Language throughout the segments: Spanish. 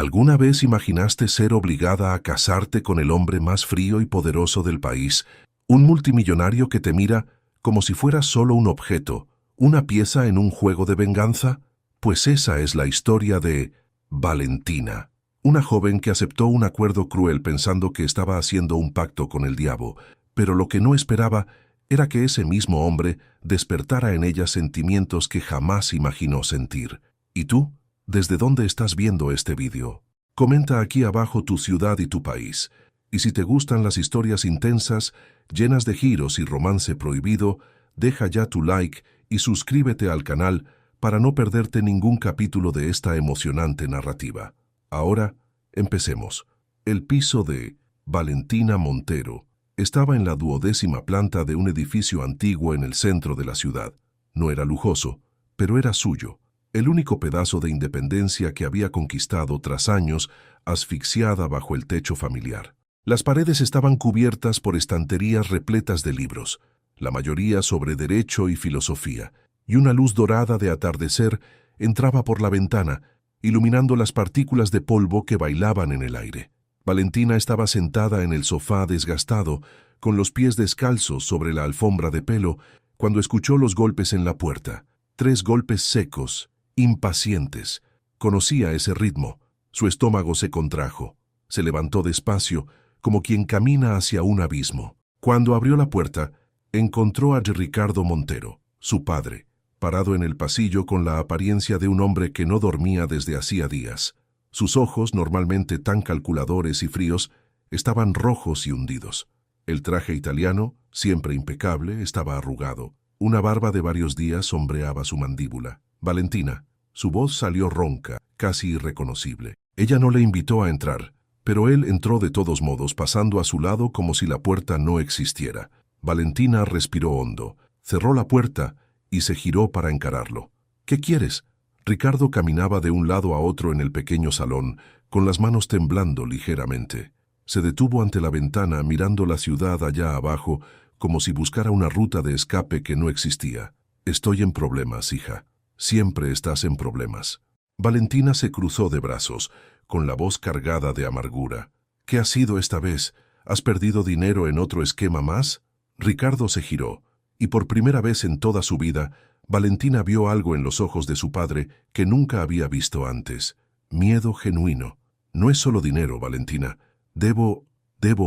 ¿Alguna vez imaginaste ser obligada a casarte con el hombre más frío y poderoso del país, un multimillonario que te mira como si fueras solo un objeto, una pieza en un juego de venganza? Pues esa es la historia de Valentina, una joven que aceptó un acuerdo cruel pensando que estaba haciendo un pacto con el diablo, pero lo que no esperaba era que ese mismo hombre despertara en ella sentimientos que jamás imaginó sentir. ¿Y tú? ¿Desde dónde estás viendo este vídeo? Comenta aquí abajo tu ciudad y tu país. Y si te gustan las historias intensas, llenas de giros y romance prohibido, deja ya tu like y suscríbete al canal para no perderte ningún capítulo de esta emocionante narrativa. Ahora, empecemos. El piso de Valentina Montero estaba en la 12ª planta de un edificio antiguo en el centro de la ciudad. No era lujoso, pero era suyo. El único pedazo de independencia que había conquistado tras años asfixiada bajo el techo familiar. Las paredes estaban cubiertas por estanterías repletas de libros, la mayoría sobre derecho y filosofía, y una luz dorada de atardecer entraba por la ventana, iluminando las partículas de polvo que bailaban en el aire. Valentina estaba sentada en el sofá desgastado, con los pies descalzos sobre la alfombra de pelo, cuando escuchó los golpes en la puerta. 3 golpes secos, impacientes. Conocía ese ritmo. Su estómago se contrajo. Se levantó despacio, como quien camina hacia un abismo. Cuando abrió la puerta, encontró a Ricardo Montero, su padre, parado en el pasillo con la apariencia de un hombre que no dormía desde hacía días. Sus ojos, normalmente tan calculadores y fríos, estaban rojos y hundidos. El traje italiano, siempre impecable, estaba arrugado. Una barba de varios días sombreaba su mandíbula. Valentina. Su voz salió ronca, casi irreconocible. Ella no le invitó a entrar, pero él entró de todos modos, pasando a su lado como si la puerta no existiera. Valentina respiró hondo, cerró la puerta y se giró para encararlo. ¿Qué quieres? Ricardo caminaba de un lado a otro en el pequeño salón, con las manos temblando ligeramente. Se detuvo ante la ventana, mirando la ciudad allá abajo, como si buscara una ruta de escape que no existía. Estoy en problemas, hija. Siempre estás en problemas. Valentina se cruzó de brazos, con la voz cargada de amargura. ¿Qué ha sido esta vez? ¿Has perdido dinero en otro esquema más? Ricardo se giró, y por primera vez en toda su vida, Valentina vio algo en los ojos de su padre que nunca había visto antes. Miedo genuino. No es solo dinero, Valentina. Debo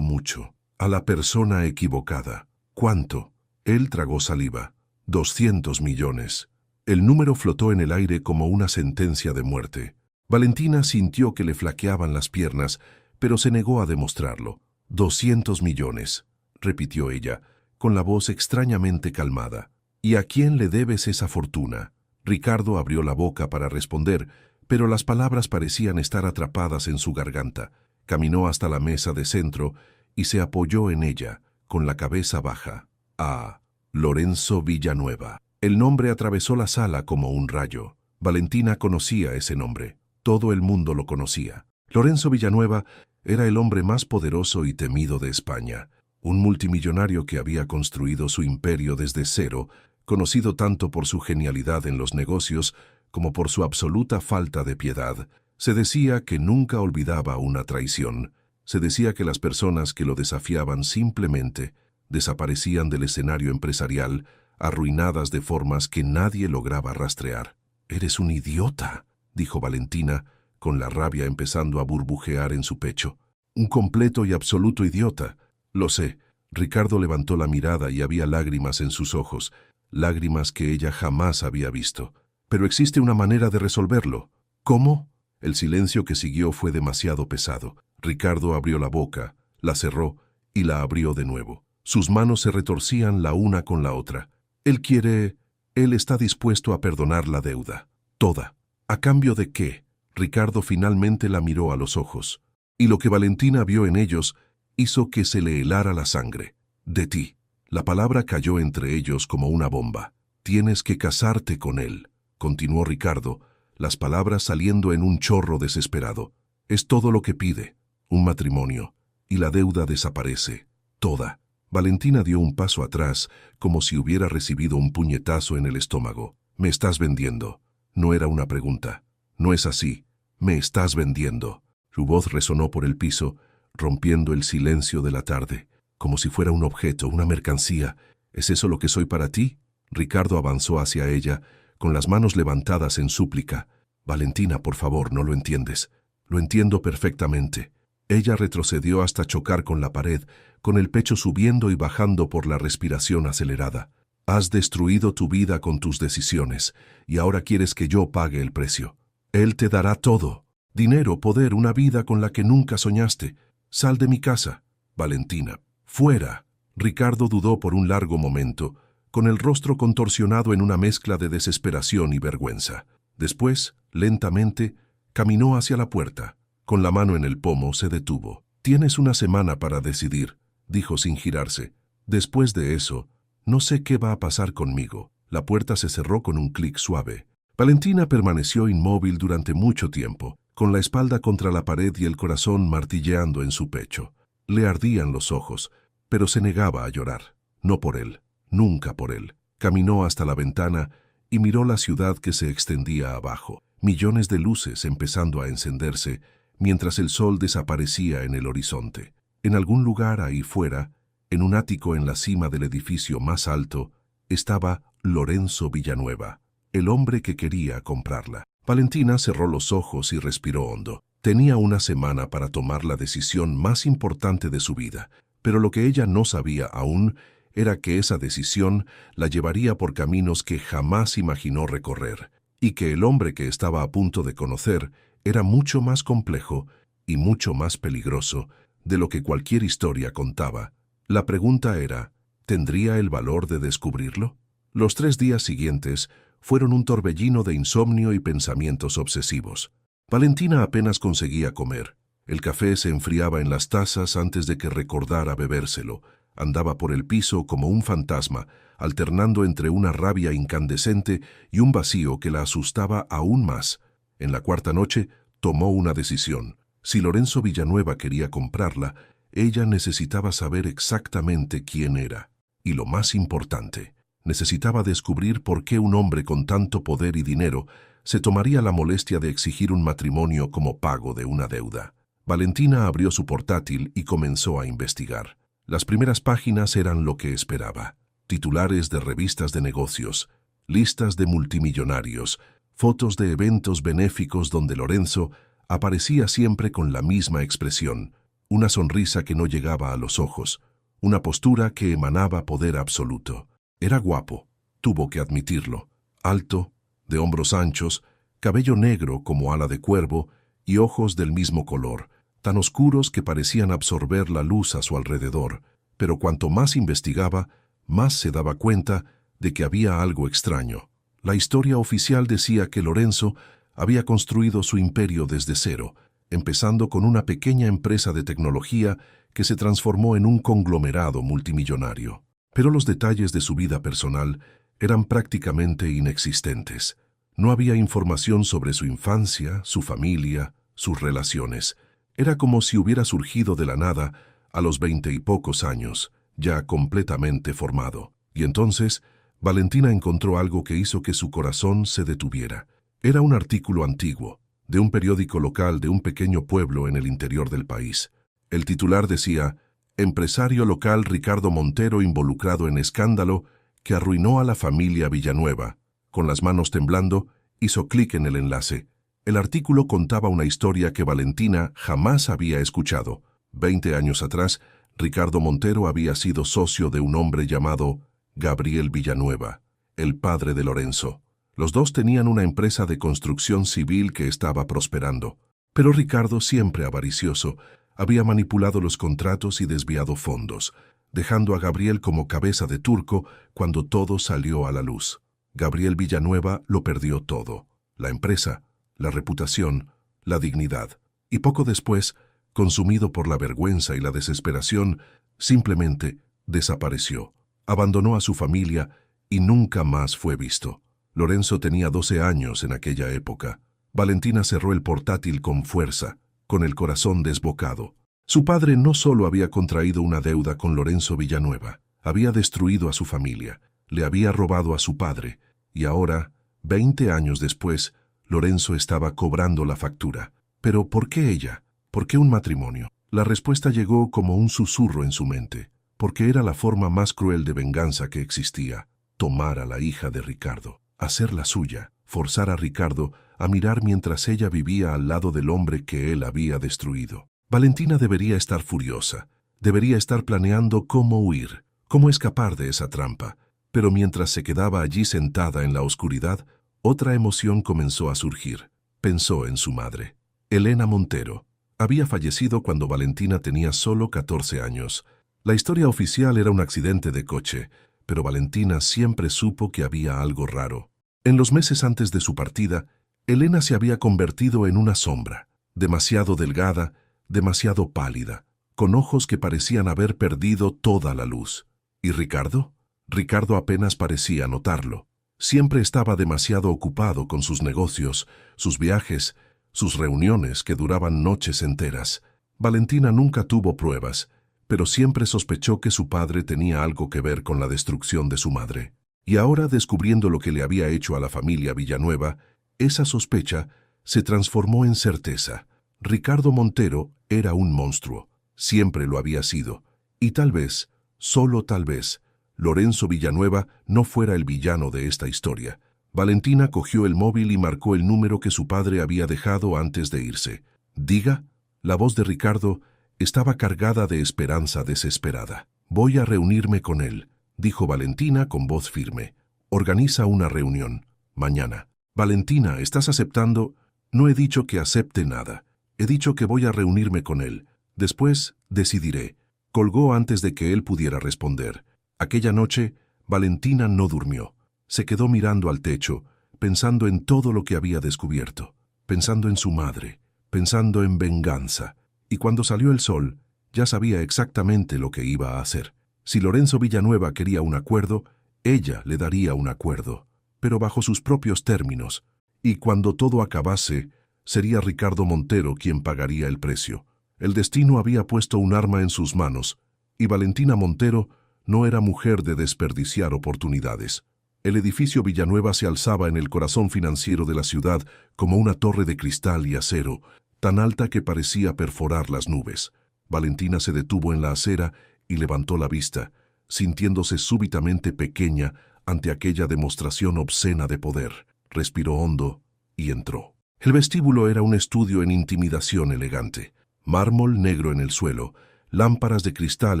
mucho. A la persona equivocada. ¿Cuánto? Él tragó saliva. 200 millones. El número flotó en el aire como una sentencia de muerte. Valentina sintió que le flaqueaban las piernas, pero se negó a demostrarlo. 200 millones, repitió ella, con la voz extrañamente calmada. ¿Y a quién le debes esa fortuna? Ricardo abrió la boca para responder, pero las palabras parecían estar atrapadas en su garganta. Caminó hasta la mesa de centro y se apoyó en ella, con la cabeza baja. Ah, Lorenzo Villanueva. El nombre atravesó la sala como un rayo. Valentina conocía ese nombre. Todo el mundo lo conocía. Lorenzo Villanueva era el hombre más poderoso y temido de España, un multimillonario que había construido su imperio desde cero, conocido tanto por su genialidad en los negocios como por su absoluta falta de piedad. Se decía que nunca olvidaba una traición. Se decía que las personas que lo desafiaban simplemente desaparecían del escenario empresarial, arruinadas de formas que nadie lograba rastrear. «Eres un idiota», dijo Valentina, con la rabia empezando a burbujear en su pecho. «Un completo y absoluto idiota». «Lo sé». Ricardo levantó la mirada y había lágrimas en sus ojos, lágrimas que ella jamás había visto. «Pero existe una manera de resolverlo». «¿Cómo?» El silencio que siguió fue demasiado pesado. Ricardo abrió la boca, la cerró y la abrió de nuevo. Sus manos se retorcían la una con la otra. Él está dispuesto a perdonar la deuda. Toda. ¿A cambio de qué? Ricardo finalmente la miró a los ojos. Y lo que Valentina vio en ellos hizo que se le helara la sangre. De ti. La palabra cayó entre ellos como una bomba. Tienes que casarte con él, continuó Ricardo, las palabras saliendo en un chorro desesperado. Es todo lo que pide. Un matrimonio. Y la deuda desaparece. Toda. Valentina dio un paso atrás, como si hubiera recibido un puñetazo en el estómago. «Me estás vendiendo». No era una pregunta. «No es así. Me estás vendiendo». Su voz resonó por el piso, rompiendo el silencio de la tarde, como si fuera un objeto, una mercancía. ¿Es eso lo que soy para ti? Ricardo avanzó hacia ella, con las manos levantadas en súplica. Valentina, por favor, no lo entiendes. Lo entiendo perfectamente. Ella retrocedió hasta chocar con la pared, con el pecho subiendo y bajando por la respiración acelerada. Has destruido tu vida con tus decisiones, y ahora quieres que yo pague el precio. Él te dará todo. Dinero, poder, una vida con la que nunca soñaste. Sal de mi casa. Valentina, fuera. Ricardo dudó por un largo momento, con el rostro contorsionado en una mezcla de desesperación y vergüenza. Después, lentamente, caminó hacia la puerta. Con la mano en el pomo, se detuvo. Tienes una semana para decidir, dijo sin girarse. Después de eso, no sé qué va a pasar conmigo. La puerta se cerró con un clic suave. Valentina permaneció inmóvil durante mucho tiempo, con la espalda contra la pared y el corazón martilleando en su pecho. Le ardían los ojos, pero se negaba a llorar. No por él, nunca por él. Caminó hasta la ventana y miró la ciudad que se extendía abajo. Millones de luces empezando a encenderse, mientras el sol desaparecía en el horizonte. En algún lugar ahí fuera, en un ático en la cima del edificio más alto, estaba Lorenzo Villanueva, el hombre que quería comprarla. Valentina cerró los ojos y respiró hondo. Tenía una semana para tomar la decisión más importante de su vida, pero lo que ella no sabía aún era que esa decisión la llevaría por caminos que jamás imaginó recorrer, y que el hombre que estaba a punto de conocer era mucho más complejo y mucho más peligroso de lo que cualquier historia contaba. La pregunta era, ¿tendría el valor de descubrirlo? Los 3 días siguientes fueron un torbellino de insomnio y pensamientos obsesivos. Valentina apenas conseguía comer. El café se enfriaba en las tazas antes de que recordara bebérselo. Andaba por el piso como un fantasma, alternando entre una rabia incandescente y un vacío que la asustaba aún más. En la 4ª noche, tomó una decisión. Si Lorenzo Villanueva quería comprarla, ella necesitaba saber exactamente quién era. Y lo más importante, necesitaba descubrir por qué un hombre con tanto poder y dinero se tomaría la molestia de exigir un matrimonio como pago de una deuda. Valentina abrió su portátil y comenzó a investigar. Las primeras páginas eran lo que esperaba. Titulares de revistas de negocios, listas de multimillonarios, fotos de eventos benéficos donde Lorenzo aparecía siempre con la misma expresión, una sonrisa que no llegaba a los ojos, una postura que emanaba poder absoluto. Era guapo, tuvo que admitirlo, alto, de hombros anchos, cabello negro como ala de cuervo y ojos del mismo color, tan oscuros que parecían absorber la luz a su alrededor, pero cuanto más investigaba, más se daba cuenta de que había algo extraño. La historia oficial decía que Lorenzo había construido su imperio desde cero, empezando con una pequeña empresa de tecnología que se transformó en un conglomerado multimillonario. Pero los detalles de su vida personal eran prácticamente inexistentes. No había información sobre su infancia, su familia, sus relaciones. Era como si hubiera surgido de la nada a los 20 y pocos años, ya completamente formado. Y entonces, Valentina encontró algo que hizo que su corazón se detuviera. Era un artículo antiguo, de un periódico local de un pequeño pueblo en el interior del país. El titular decía, empresario local Ricardo Montero involucrado en escándalo que arruinó a la familia Villanueva. Con las manos temblando, hizo clic en el enlace. El artículo contaba una historia que Valentina jamás había escuchado. 20 años atrás, Ricardo Montero había sido socio de un hombre llamado Gabriel Villanueva, el padre de Lorenzo. Los dos tenían una empresa de construcción civil que estaba prosperando. Pero Ricardo, siempre avaricioso, había manipulado los contratos y desviado fondos, dejando a Gabriel como cabeza de turco cuando todo salió a la luz. Gabriel Villanueva lo perdió todo: la empresa, la reputación, la dignidad. Y poco después, consumido por la vergüenza y la desesperación, simplemente desapareció. Abandonó a su familia y nunca más fue visto. Lorenzo tenía 12 años en aquella época. Valentina cerró el portátil con fuerza, con el corazón desbocado. Su padre no solo había contraído una deuda con Lorenzo Villanueva, había destruido a su familia, le había robado a su padre, y ahora, 20 años después, Lorenzo estaba cobrando la factura. ¿Pero por qué ella? ¿Por qué un matrimonio? La respuesta llegó como un susurro en su mente, porque era la forma más cruel de venganza que existía: tomar a la hija de Ricardo, hacerla suya, forzar a Ricardo a mirar mientras ella vivía al lado del hombre que él había destruido. Valentina debería estar furiosa, debería estar planeando cómo huir, cómo escapar de esa trampa, pero mientras se quedaba allí sentada en la oscuridad, otra emoción comenzó a surgir. Pensó en su madre. Elena Montero había fallecido cuando Valentina tenía solo 14 años. La historia oficial era un accidente de coche, pero Valentina siempre supo que había algo raro. En los meses antes de su partida, Elena se había convertido en una sombra, demasiado delgada, demasiado pálida, con ojos que parecían haber perdido toda la luz. ¿Y Ricardo? Ricardo apenas parecía notarlo. Siempre estaba demasiado ocupado con sus negocios, sus viajes, sus reuniones que duraban noches enteras. Valentina nunca tuvo pruebas, pero siempre sospechó que su padre tenía algo que ver con la destrucción de su madre. Y ahora, descubriendo lo que le había hecho a la familia Villanueva, esa sospecha se transformó en certeza. Ricardo Montero era un monstruo, siempre lo había sido, y tal vez, solo tal vez, Lorenzo Villanueva no fuera el villano de esta historia. Valentina cogió el móvil y marcó el número que su padre había dejado antes de irse. «Diga». La voz de Ricardo estaba cargada de esperanza desesperada. «Voy a reunirme con él», dijo Valentina con voz firme. «Organiza una reunión. Mañana». «Valentina, ¿estás aceptando?» «No he dicho que acepte nada. He dicho que voy a reunirme con él. Después decidiré». Colgó antes de que él pudiera responder. Aquella noche, Valentina no durmió. Se quedó mirando al techo, pensando en todo lo que había descubierto, pensando en su madre, pensando en venganza. Y cuando salió el sol, ya sabía exactamente lo que iba a hacer. Si Lorenzo Villanueva quería un acuerdo, ella le daría un acuerdo, pero bajo sus propios términos. Y cuando todo acabase, sería Ricardo Montero quien pagaría el precio. El destino había puesto un arma en sus manos, y Valentina Montero no era mujer de desperdiciar oportunidades. El edificio Villanueva se alzaba en el corazón financiero de la ciudad como una torre de cristal y acero, tan alta que parecía perforar las nubes. Valentina se detuvo en la acera y levantó la vista, sintiéndose súbitamente pequeña ante aquella demostración obscena de poder. Respiró hondo y entró. El vestíbulo era un estudio en intimidación elegante. Mármol negro en el suelo, lámparas de cristal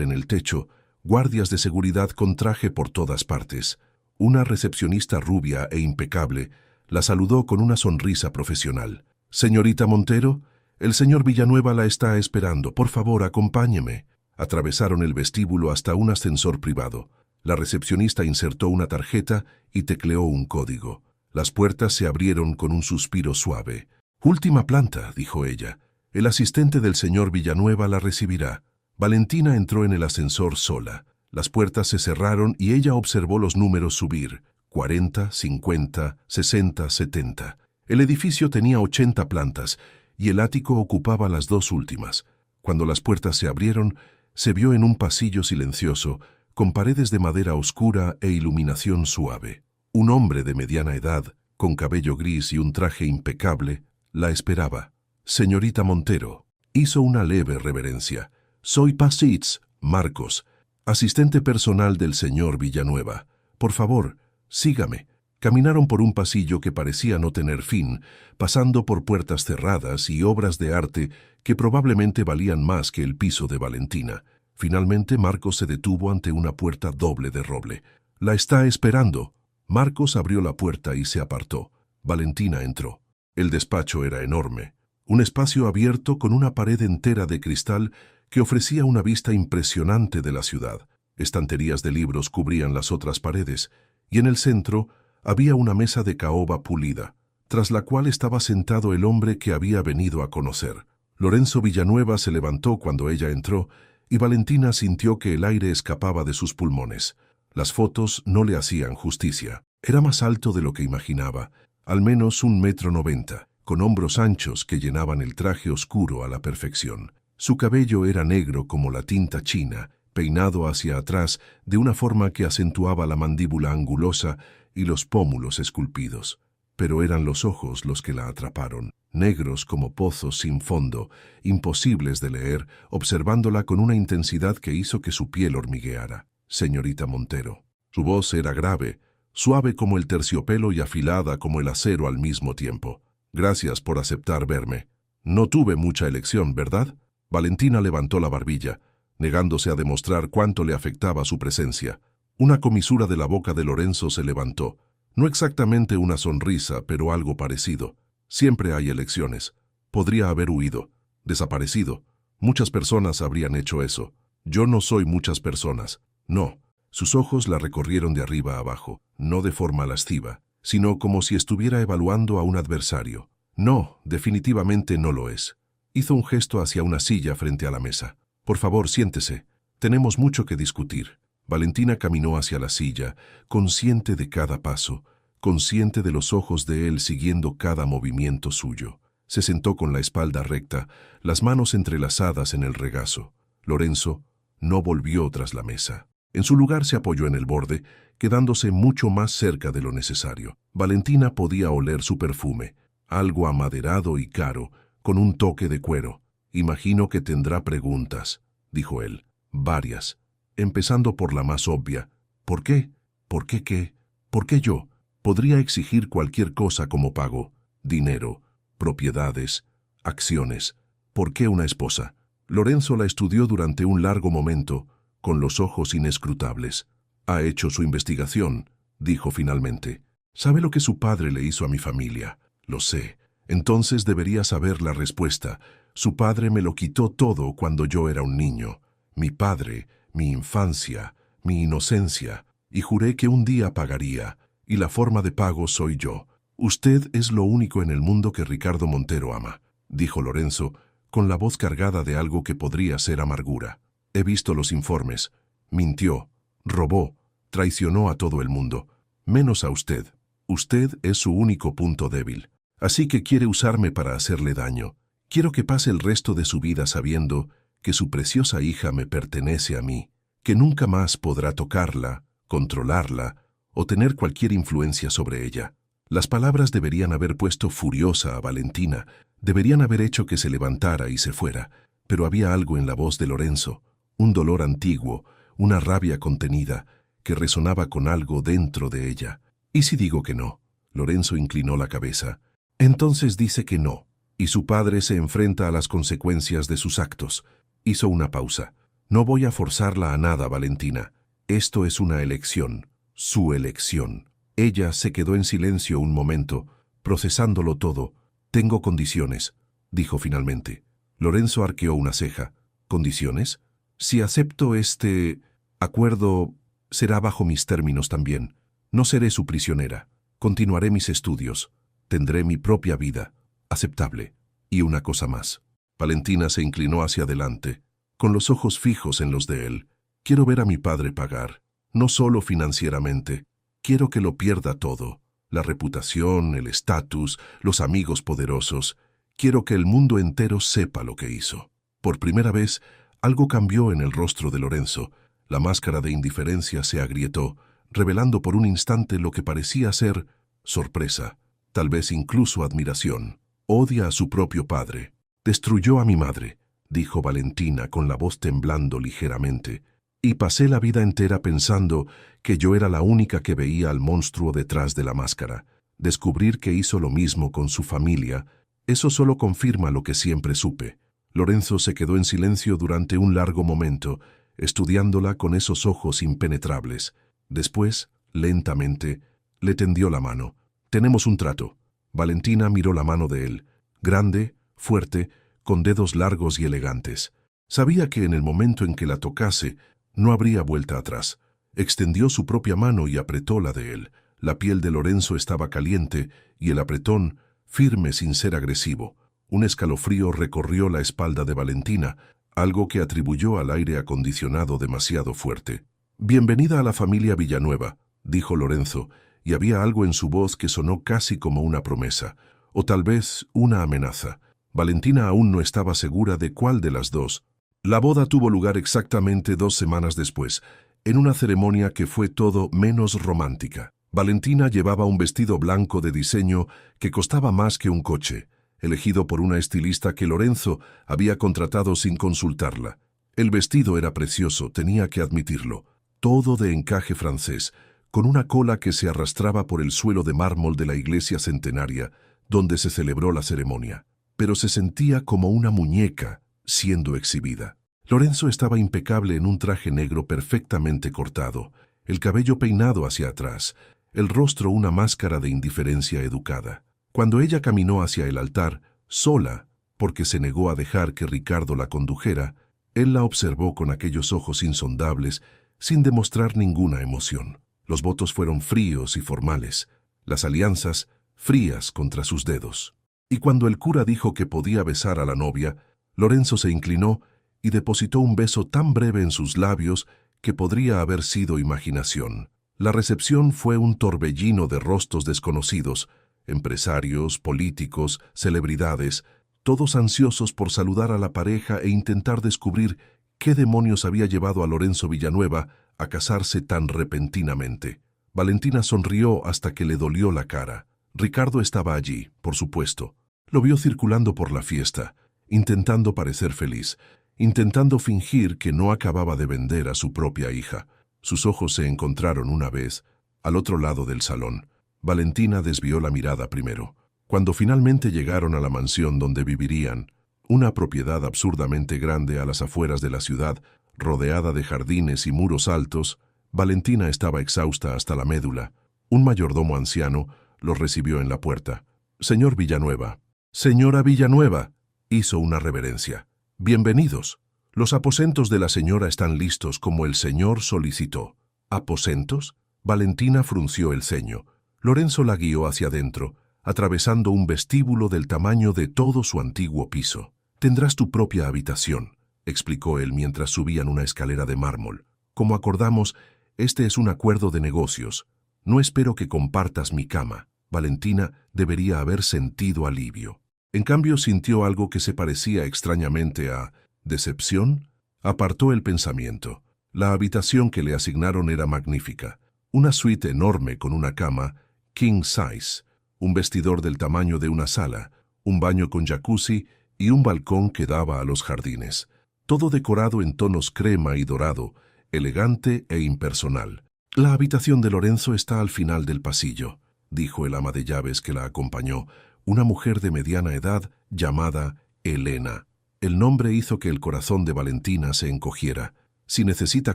en el techo, guardias de seguridad con traje por todas partes. Una recepcionista rubia e impecable la saludó con una sonrisa profesional. «Señorita Montero, el señor Villanueva la está esperando. Por favor, acompáñeme». Atravesaron el vestíbulo hasta un ascensor privado. La recepcionista insertó una tarjeta y tecleó un código. Las puertas se abrieron con un suspiro suave. «Última planta», dijo ella. «El asistente del señor Villanueva la recibirá». Valentina entró en el ascensor sola. Las puertas se cerraron y ella observó los números subir: 40, 50, 60, 70. El edificio tenía 80 plantas y el ático ocupaba las dos últimas. Cuando las puertas se abrieron, se vio en un pasillo silencioso, con paredes de madera oscura e iluminación suave. Un hombre de mediana edad, con cabello gris y un traje impecable, la esperaba. «Señorita Montero», hizo una leve reverencia. «Soy Pasitz, Marcos, asistente personal del señor Villanueva. Por favor, sígame». Caminaron por un pasillo que parecía no tener fin, pasando por puertas cerradas y obras de arte que probablemente valían más que el piso de Valentina. Finalmente, Marcos se detuvo ante una puerta doble de roble. «La está esperando». Marcos abrió la puerta y se apartó. Valentina entró. El despacho era enorme. Un espacio abierto con una pared entera de cristal que ofrecía una vista impresionante de la ciudad. Estanterías de libros cubrían las otras paredes, y en el centro había una mesa de caoba pulida, tras la cual estaba sentado el hombre que había venido a conocer. Lorenzo Villanueva se levantó cuando ella entró, y Valentina sintió que el aire escapaba de sus pulmones. Las fotos no le hacían justicia. Era más alto de lo que imaginaba, al menos 1,90 m, con hombros anchos que llenaban el traje oscuro a la perfección. Su cabello era negro como la tinta china, peinado hacia atrás de una forma que acentuaba la mandíbula angulosa y los pómulos esculpidos. Pero eran los ojos los que la atraparon. negros como pozos sin fondo, imposibles de leer, observándola con una intensidad que hizo que su piel hormigueara. Señorita Montero. Su voz era grave, suave como el terciopelo y afilada como el acero al mismo tiempo. Gracias por aceptar verme. No tuve mucha elección, ¿verdad? Valentina levantó la barbilla, negándose a demostrar cuánto le afectaba su presencia. Una comisura de la boca de Lorenzo se levantó. No exactamente una sonrisa, pero algo parecido. Siempre hay elecciones. Podría haber huido, desaparecido. Muchas personas habrían hecho eso. Yo no soy muchas personas. No. Sus ojos la recorrieron de arriba a abajo, no de forma lasciva, sino como si estuviera evaluando a un adversario. No, definitivamente no lo es. Hizo un gesto hacia una silla frente a la mesa. Por favor, siéntese. Tenemos mucho que discutir. Valentina caminó hacia la silla, consciente de cada paso, consciente de los ojos de él siguiendo cada movimiento suyo. Se sentó con la espalda recta, las manos entrelazadas en el regazo. Lorenzo no volvió tras la mesa. En su lugar se apoyó en el borde, quedándose mucho más cerca de lo necesario. Valentina podía oler su perfume, algo amaderado y caro, con un toque de cuero. Imagino que tendrá preguntas, dijo él. Varias. Empezando por la más obvia. ¿Por qué? ¿Por qué qué? ¿Por qué yo? Podría exigir cualquier cosa como pago. Dinero, propiedades, acciones. ¿Por qué una esposa? Lorenzo la estudió durante un largo momento, con los ojos inescrutables. Ha hecho su investigación, dijo finalmente. ¿Sabe lo que su padre le hizo a mi familia? Lo sé. Entonces debería saber la respuesta. Su padre me lo quitó todo cuando yo era un niño. Mi padre, mi infancia, mi inocencia. Y juré que un día pagaría. Y la forma de pago soy yo. Usted es lo único en el mundo que Ricardo Montero ama, dijo Lorenzo, con la voz cargada de algo que podría ser amargura. He visto los informes. Mintió, robó, traicionó a todo el mundo, menos a usted. Usted es su único punto débil. Así que quiere usarme para hacerle daño. Quiero que pase el resto de su vida sabiendo que su preciosa hija me pertenece a mí, que nunca más podrá tocarla, controlarla o tener cualquier influencia sobre ella. Las palabras deberían haber puesto furiosa a Valentina, deberían haber hecho que se levantara y se fuera, pero había algo en la voz de Lorenzo, un dolor antiguo, una rabia contenida, que resonaba con algo dentro de ella. ¿Y si digo que no? Lorenzo inclinó la cabeza. Entonces dice que no, y su padre se enfrenta a las consecuencias de sus actos. Hizo una pausa. No voy a forzarla a nada, Valentina. Esto es una elección, su elección. Ella se quedó en silencio un momento, procesándolo todo. Tengo condiciones, dijo finalmente. Lorenzo arqueó una ceja. ¿Condiciones? Si acepto este acuerdo, será bajo mis términos también. No seré su prisionera. Continuaré mis estudios. Tendré mi propia vida. Aceptable. Y una cosa más. Valentina se inclinó hacia adelante, con los ojos fijos en los de él. Quiero ver a mi padre pagar, no solo financieramente. Quiero que lo pierda todo. La reputación, el estatus, los amigos poderosos. Quiero que el mundo entero sepa lo que hizo. Por primera vez, algo cambió en el rostro de Lorenzo. La máscara de indiferencia se agrietó, revelando por un instante lo que parecía ser sorpresa, tal vez incluso admiración. Odia a su propio padre. Destruyó a mi madre, dijo Valentina con la voz temblando ligeramente, y pasé la vida entera pensando que yo era la única que veía al monstruo detrás de la máscara. Descubrir que hizo lo mismo con su familia, eso solo confirma lo que siempre supe. Lorenzo se quedó en silencio durante un largo momento, estudiándola con esos ojos impenetrables. Después, lentamente, le tendió la mano. Tenemos un trato. Valentina miró la mano de él, grande, fuerte, con dedos largos y elegantes. Sabía que en el momento en que la tocase, no habría vuelta atrás. Extendió su propia mano y apretó la de él. La piel de Lorenzo estaba caliente y el apretón, firme sin ser agresivo. Un escalofrío recorrió la espalda de Valentina, algo que atribuyó al aire acondicionado demasiado fuerte. «Bienvenida a la familia Villanueva», dijo Lorenzo, y había algo en su voz que sonó casi como una promesa, o tal vez una amenaza. Valentina aún no estaba segura de cuál de las dos. La boda tuvo lugar exactamente 2 semanas después, en una ceremonia que fue todo menos romántica. Valentina llevaba un vestido blanco de diseño que costaba más que un coche. elegido por una estilista que Lorenzo había contratado sin consultarla. El vestido era precioso, tenía que admitirlo, todo de encaje francés, con una cola que se arrastraba por el suelo de mármol de la iglesia centenaria, donde se celebró la ceremonia. Pero se sentía como una muñeca siendo exhibida. Lorenzo estaba impecable en un traje negro perfectamente cortado, el cabello peinado hacia atrás, el rostro una máscara de indiferencia educada. Cuando ella caminó hacia el altar, sola, porque se negó a dejar que Ricardo la condujera, él la observó con aquellos ojos insondables, sin demostrar ninguna emoción. Los votos fueron fríos y formales, las alianzas frías contra sus dedos. Y cuando el cura dijo que podía besar a la novia, Lorenzo se inclinó y depositó un beso tan breve en sus labios que podría haber sido imaginación. La recepción fue un torbellino de rostros desconocidos, empresarios, políticos, celebridades, todos ansiosos por saludar a la pareja e intentar descubrir qué demonios había llevado a Lorenzo Villanueva a casarse tan repentinamente. Valentina sonrió hasta que le dolió la cara. Ricardo estaba allí, por supuesto. Lo vio circulando por la fiesta, intentando parecer feliz, intentando fingir que no acababa de vender a su propia hija. Sus ojos se encontraron una vez, al otro lado del salón. Valentina desvió la mirada primero. Cuando finalmente llegaron a la mansión donde vivirían, una propiedad absurdamente grande a las afueras de la ciudad, rodeada de jardines y muros altos, Valentina estaba exhausta hasta la médula. Un mayordomo anciano los recibió en la puerta. «Señor Villanueva». «Señora Villanueva», hizo una reverencia. «Bienvenidos. Los aposentos de la señora están listos como el señor solicitó». «¿Aposentos?». Valentina frunció el ceño. Lorenzo la guió hacia adentro, atravesando un vestíbulo del tamaño de todo su antiguo piso. «Tendrás tu propia habitación», explicó él mientras subían una escalera de mármol. «Como acordamos, este es un acuerdo de negocios. No espero que compartas mi cama». Valentina debería haber sentido alivio. En cambio, sintió algo que se parecía extrañamente a decepción. Apartó el pensamiento. La habitación que le asignaron era magnífica. Una suite enorme con una cama, king size, un vestidor del tamaño de una sala, un baño con jacuzzi y un balcón que daba a los jardines. Todo decorado en tonos crema y dorado, elegante e impersonal. «La habitación de Lorenzo está al final del pasillo», dijo el ama de llaves que la acompañó, una mujer de mediana edad llamada Elena. El nombre hizo que el corazón de Valentina se encogiera. Si necesita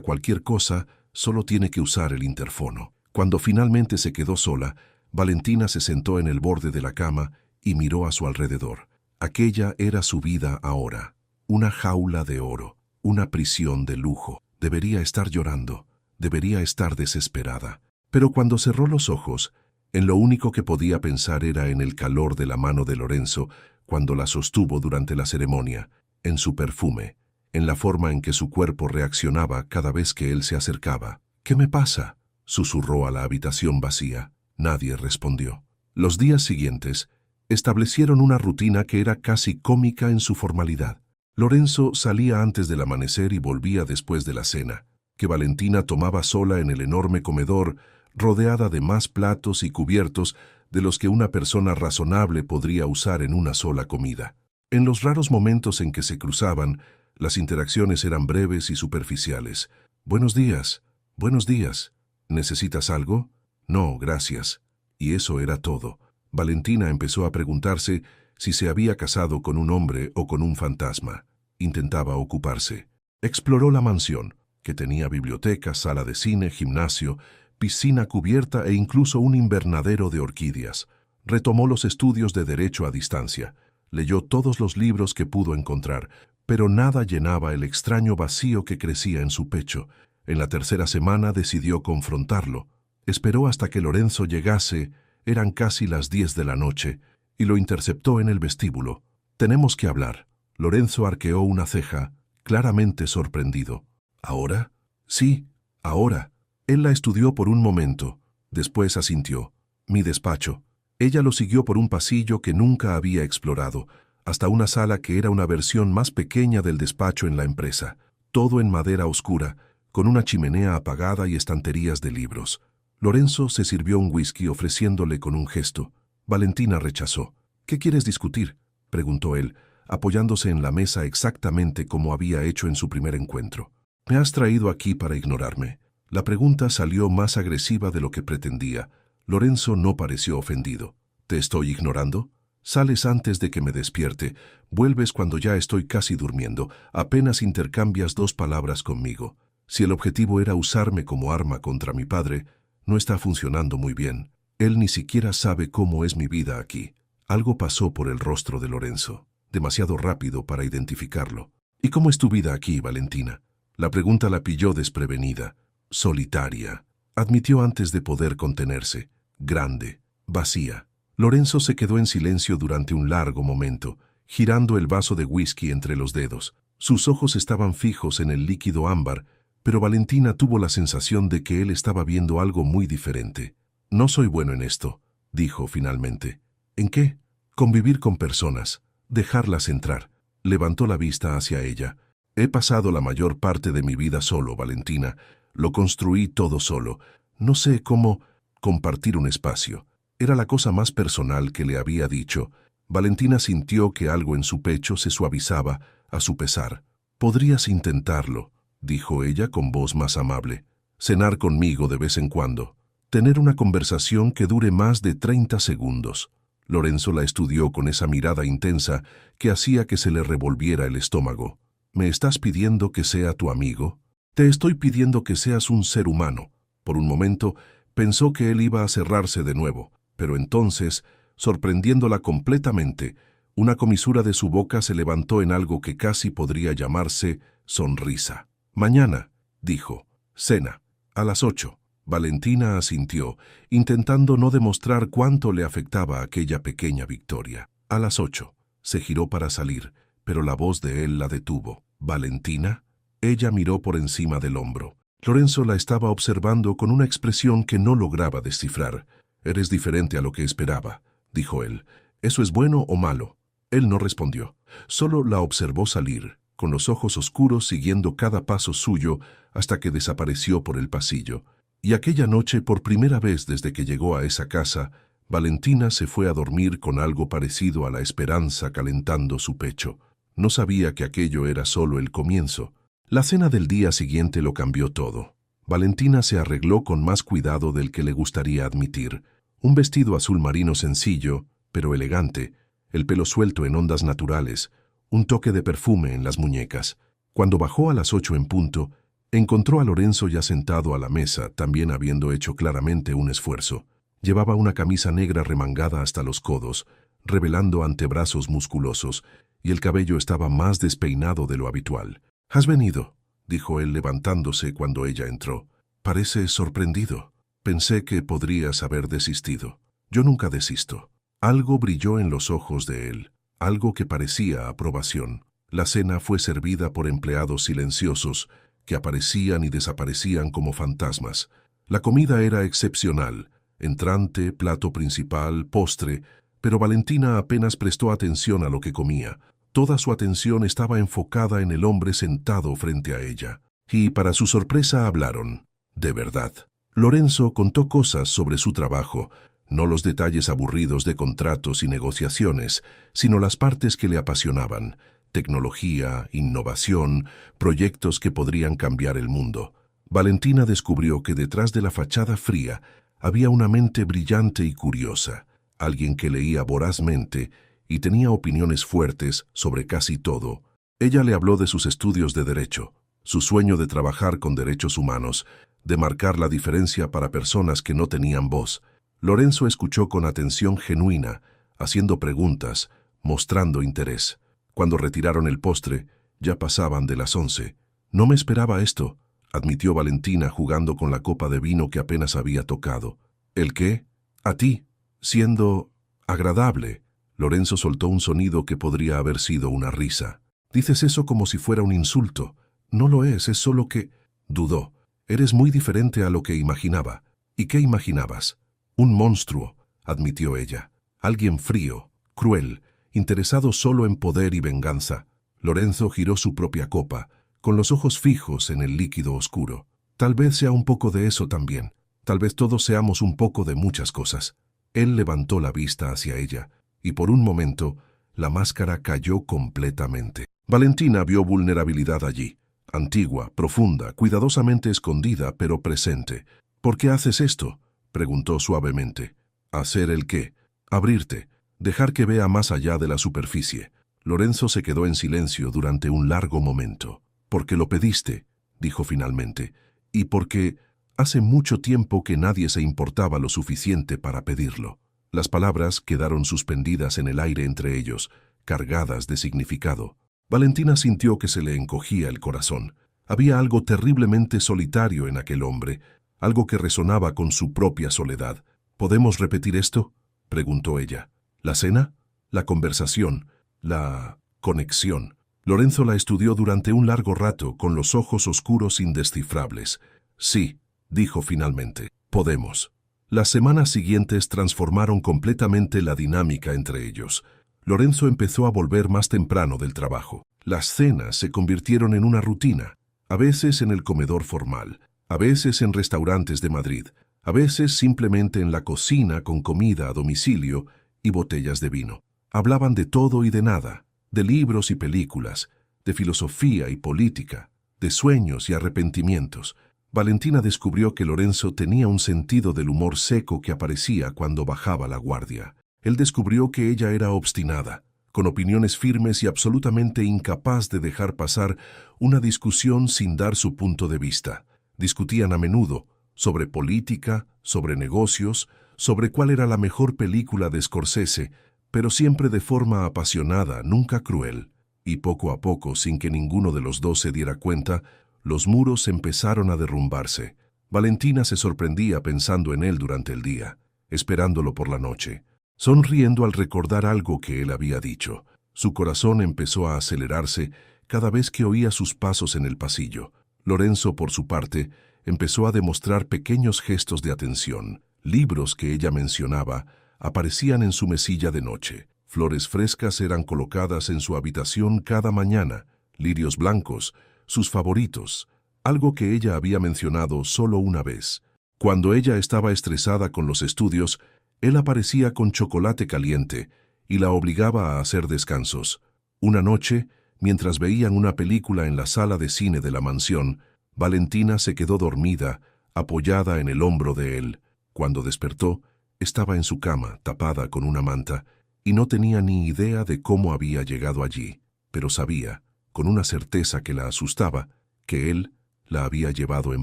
cualquier cosa, solo tiene que usar el interfono. Cuando finalmente se quedó sola, Valentina se sentó en el borde de la cama y miró a su alrededor. Aquella era su vida ahora. Una jaula de oro, una prisión de lujo. Debería estar llorando, debería estar desesperada. Pero cuando cerró los ojos, en lo único que podía pensar era en el calor de la mano de Lorenzo cuando la sostuvo durante la ceremonia, en su perfume, en la forma en que su cuerpo reaccionaba cada vez que él se acercaba. «¿Qué me pasa?», susurró a la habitación vacía. Nadie respondió. Los días siguientes establecieron una rutina que era casi cómica en su formalidad. Lorenzo salía antes del amanecer y volvía después de la cena, que Valentina tomaba sola en el enorme comedor, rodeada de más platos y cubiertos de los que una persona razonable podría usar en una sola comida. En los raros momentos en que se cruzaban, las interacciones eran breves y superficiales. «Buenos días. Buenos días. ¿Necesitas algo?». «No, gracias». Y eso era todo. Valentina empezó a preguntarse si se había casado con un hombre o con un fantasma. Intentaba ocuparse. Exploró la mansión, que tenía biblioteca, sala de cine, gimnasio, piscina cubierta e incluso un invernadero de orquídeas. Retomó los estudios de derecho a distancia. Leyó todos los libros que pudo encontrar, pero nada llenaba el extraño vacío que crecía en su pecho. En la tercera semana decidió confrontarlo. Esperó hasta que Lorenzo llegase, eran casi las 10 de la noche, y lo interceptó en el vestíbulo. «Tenemos que hablar». Lorenzo arqueó una ceja, claramente sorprendido. «¿Ahora?». «Sí, ahora». Él la estudió por un momento, después asintió. «Mi despacho». Ella lo siguió por un pasillo que nunca había explorado, hasta una sala que era una versión más pequeña del despacho en la empresa, todo en madera oscura, con una chimenea apagada y estanterías de libros. Lorenzo se sirvió un whisky ofreciéndole con un gesto. Valentina rechazó. «¿Qué quieres discutir?». preguntó él, apoyándose en la mesa exactamente como había hecho en su primer encuentro. «¿Me has traído aquí para ignorarme?» La pregunta salió más agresiva de lo que pretendía. Lorenzo no pareció ofendido. «¿Te estoy ignorando? Sales antes de que me despierte, vuelves cuando ya estoy casi durmiendo, apenas intercambias 2 palabras conmigo. Si el objetivo era usarme como arma contra mi padre, no está funcionando muy bien. Él ni siquiera sabe cómo es mi vida aquí». Algo pasó por el rostro de Lorenzo, demasiado rápido para identificarlo. «¿Y cómo es tu vida aquí, Valentina?» La pregunta la pilló desprevenida. «Solitaria», admitió antes de poder contenerse. «Grande, vacía». Lorenzo se quedó en silencio durante un largo momento, girando el vaso de whisky entre los dedos. Sus ojos estaban fijos en el líquido ámbar, pero Valentina tuvo la sensación de que él estaba viendo algo muy diferente. «No soy bueno en esto», dijo finalmente. «¿En qué?» «Convivir con personas, dejarlas entrar». Levantó la vista hacia ella. «He pasado la mayor parte de mi vida solo, Valentina. Lo construí todo solo. No sé cómo compartir un espacio». Era la cosa más personal que le había dicho. Valentina sintió que algo en su pecho se suavizaba, a su pesar. «Podrías intentarlo», dijo ella con voz más amable. «Cenar conmigo de vez en cuando. Tener una conversación que dure más de 30 segundos». Lorenzo la estudió con esa mirada intensa que hacía que se le revolviera el estómago. «¿Me estás pidiendo que sea tu amigo?» «Te estoy pidiendo que seas un ser humano». Por un momento pensó que él iba a cerrarse de nuevo. Pero entonces, sorprendiéndola completamente, una comisura de su boca se levantó en algo que casi podría llamarse sonrisa. «Mañana», dijo. «Cena. A las 8». Valentina asintió, intentando no demostrar cuánto le afectaba aquella pequeña victoria. «A las 8». Se giró para salir, pero la voz de él la detuvo. «¿Valentina?» Ella miró por encima del hombro. Lorenzo la estaba observando con una expresión que no lograba descifrar. «Eres diferente a lo que esperaba», dijo él. «¿Eso es bueno o malo?» Él no respondió. Solo la observó salir, con los ojos oscuros siguiendo cada paso suyo hasta que desapareció por el pasillo. Y aquella noche, por primera vez desde que llegó a esa casa, Valentina se fue a dormir con algo parecido a la esperanza calentando su pecho. No sabía que aquello era solo el comienzo. La cena del día siguiente lo cambió todo. Valentina se arregló con más cuidado del que le gustaría admitir. Un vestido azul marino sencillo, pero elegante, el pelo suelto en ondas naturales, un toque de perfume en las muñecas. Cuando bajó a las 8 en punto, encontró a Lorenzo ya sentado a la mesa, también habiendo hecho claramente un esfuerzo. Llevaba una camisa negra remangada hasta los codos, revelando antebrazos musculosos, y el cabello estaba más despeinado de lo habitual. «¿Has venido?», dijo él levantándose cuando ella entró. «Pareces sorprendido. Pensé que podrías haber desistido». «Yo nunca desisto». Algo brilló en los ojos de él, algo que parecía aprobación. La cena fue servida por empleados silenciosos que aparecían y desaparecían como fantasmas. La comida era excepcional, entrante, plato principal, postre, pero Valentina apenas prestó atención a lo que comía. Toda su atención estaba enfocada en el hombre sentado frente a ella. Y para su sorpresa hablaron. De verdad. Lorenzo contó cosas sobre su trabajo, no los detalles aburridos de contratos y negociaciones, sino las partes que le apasionaban: tecnología, innovación, proyectos que podrían cambiar el mundo. Valentina descubrió que detrás de la fachada fría había una mente brillante y curiosa, alguien que leía vorazmente y tenía opiniones fuertes sobre casi todo. Ella le habló de sus estudios de derecho, su sueño de trabajar con derechos humanos, de marcar la diferencia para personas que no tenían voz. Lorenzo escuchó con atención genuina, haciendo preguntas, mostrando interés. Cuando retiraron el postre, ya pasaban de las 11. «No me esperaba esto», admitió Valentina jugando con la copa de vino que apenas había tocado. «¿El qué?» «A ti, siendo agradable». Lorenzo soltó un sonido que podría haber sido una risa. «Dices eso como si fuera un insulto». «No lo es solo que…» Dudó. «Eres muy diferente a lo que imaginaba». «¿Y qué imaginabas?» «Un monstruo», admitió ella. «Alguien frío, cruel, interesado solo en poder y venganza». Lorenzo giró su propia copa, con los ojos fijos en el líquido oscuro. «Tal vez sea un poco de eso también. Tal vez todos seamos un poco de muchas cosas». Él levantó la vista hacia ella, y por un momento la máscara cayó completamente. Valentina vio vulnerabilidad allí, antigua, profunda, cuidadosamente escondida, pero presente. ¿Por qué haces esto?, preguntó suavemente. ¿Hacer el qué? Abrirte, dejar que vea más allá de la superficie. Lorenzo se quedó en silencio durante un largo momento. «Porque lo pediste», dijo finalmente, «y porque hace mucho tiempo que nadie se importaba lo suficiente para pedirlo». Las palabras quedaron suspendidas en el aire entre ellos, cargadas de significado. Valentina sintió que se le encogía el corazón. Había algo terriblemente solitario en aquel hombre, algo que resonaba con su propia soledad. «¿Podemos repetir esto?», preguntó ella. «¿La cena? La conversación, la conexión». Lorenzo la estudió durante un largo rato con los ojos oscuros indescifrables. «Sí», dijo finalmente, «podemos». Las semanas siguientes transformaron completamente la dinámica entre ellos. Lorenzo empezó a volver más temprano del trabajo. Las cenas se convirtieron en una rutina, a veces en el comedor formal, a veces en restaurantes de Madrid, a veces simplemente en la cocina con comida a domicilio y botellas de vino. Hablaban de todo y de nada, de libros y películas, de filosofía y política, de sueños y arrepentimientos. Valentina descubrió que Lorenzo tenía un sentido del humor seco que aparecía cuando bajaba la guardia. Él descubrió que ella era obstinada, con opiniones firmes y absolutamente incapaz de dejar pasar una discusión sin dar su punto de vista. Discutían a menudo sobre política, sobre negocios, sobre cuál era la mejor película de Scorsese, pero siempre de forma apasionada, nunca cruel. Y poco a poco, sin que ninguno de los dos se diera cuenta, los muros empezaron a derrumbarse. Valentina se sorprendía pensando en él durante el día, esperándolo por la noche, sonriendo al recordar algo que él había dicho. Su corazón empezó a acelerarse cada vez que oía sus pasos en el pasillo. Lorenzo, por su parte, empezó a demostrar pequeños gestos de atención. Libros que ella mencionaba aparecían en su mesilla de noche. Flores frescas eran colocadas en su habitación cada mañana, lirios blancos, sus favoritos, algo que ella había mencionado solo una vez. Cuando ella estaba estresada con los estudios, él aparecía con chocolate caliente y la obligaba a hacer descansos. Una noche, mientras veían una película en la sala de cine de la mansión, Valentina se quedó dormida, apoyada en el hombro de él. Cuando despertó, estaba en su cama, tapada con una manta, y no tenía ni idea de cómo había llegado allí, pero sabía, con una certeza que la asustaba, que él la había llevado en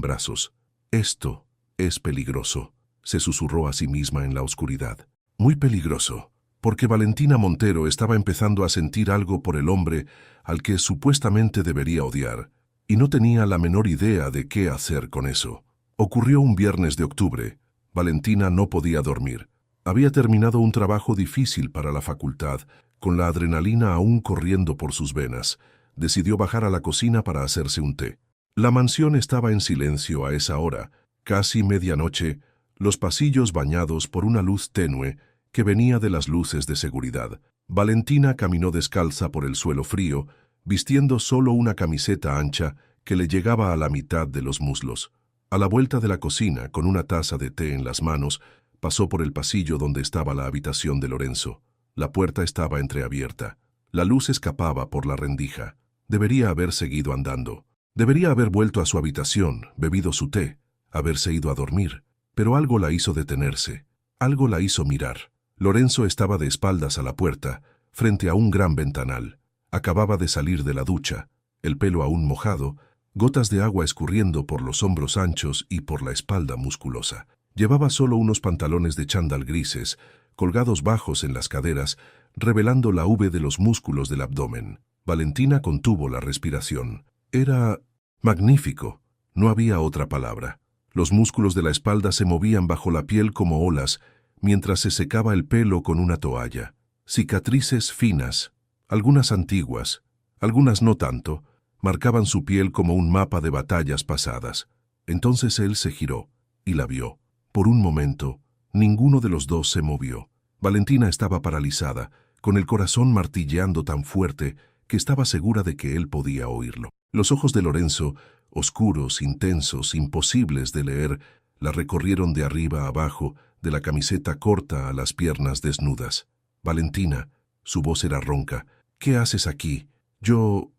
brazos. «Esto es peligroso», se susurró a sí misma en la oscuridad. Muy peligroso, porque Valentina Montero estaba empezando a sentir algo por el hombre al que supuestamente debería odiar, y no tenía la menor idea de qué hacer con eso. Ocurrió un viernes de octubre. Valentina no podía dormir. Había terminado un trabajo difícil para la facultad, con la adrenalina aún corriendo por sus venas. Decidió bajar a la cocina para hacerse un té. La mansión estaba en silencio a esa hora, casi medianoche, los pasillos bañados por una luz tenue que venía de las luces de seguridad. Valentina caminó descalza por el suelo frío, vistiendo solo una camiseta ancha que le llegaba a la mitad de los muslos. A la vuelta de la cocina, con una taza de té en las manos, pasó por el pasillo donde estaba la habitación de Lorenzo. La puerta estaba entreabierta. La luz escapaba por la rendija. Debería haber seguido andando. Debería haber vuelto a su habitación, bebido su té, haberse ido a dormir. Pero algo la hizo detenerse. Algo la hizo mirar. Lorenzo estaba de espaldas a la puerta, frente a un gran ventanal. Acababa de salir de la ducha, el pelo aún mojado, gotas de agua escurriendo por los hombros anchos y por la espalda musculosa. Llevaba solo unos pantalones de chándal grises, colgados bajos en las caderas, revelando la V de los músculos del abdomen. Valentina contuvo la respiración. Era magnífico. No había otra palabra. Los músculos de la espalda se movían bajo la piel como olas, mientras se secaba el pelo con una toalla. Cicatrices finas, algunas antiguas, algunas no tanto, marcaban su piel como un mapa de batallas pasadas. Entonces él se giró y la vio. Por un momento, ninguno de los dos se movió. Valentina estaba paralizada, con el corazón martilleando tan fuerte que estaba segura de que él podía oírlo. Los ojos de Lorenzo, oscuros, intensos, imposibles de leer, la recorrieron de arriba a abajo, de la camiseta corta a las piernas desnudas. «Valentina», Su voz era ronca. «¿Qué haces aquí?» Yo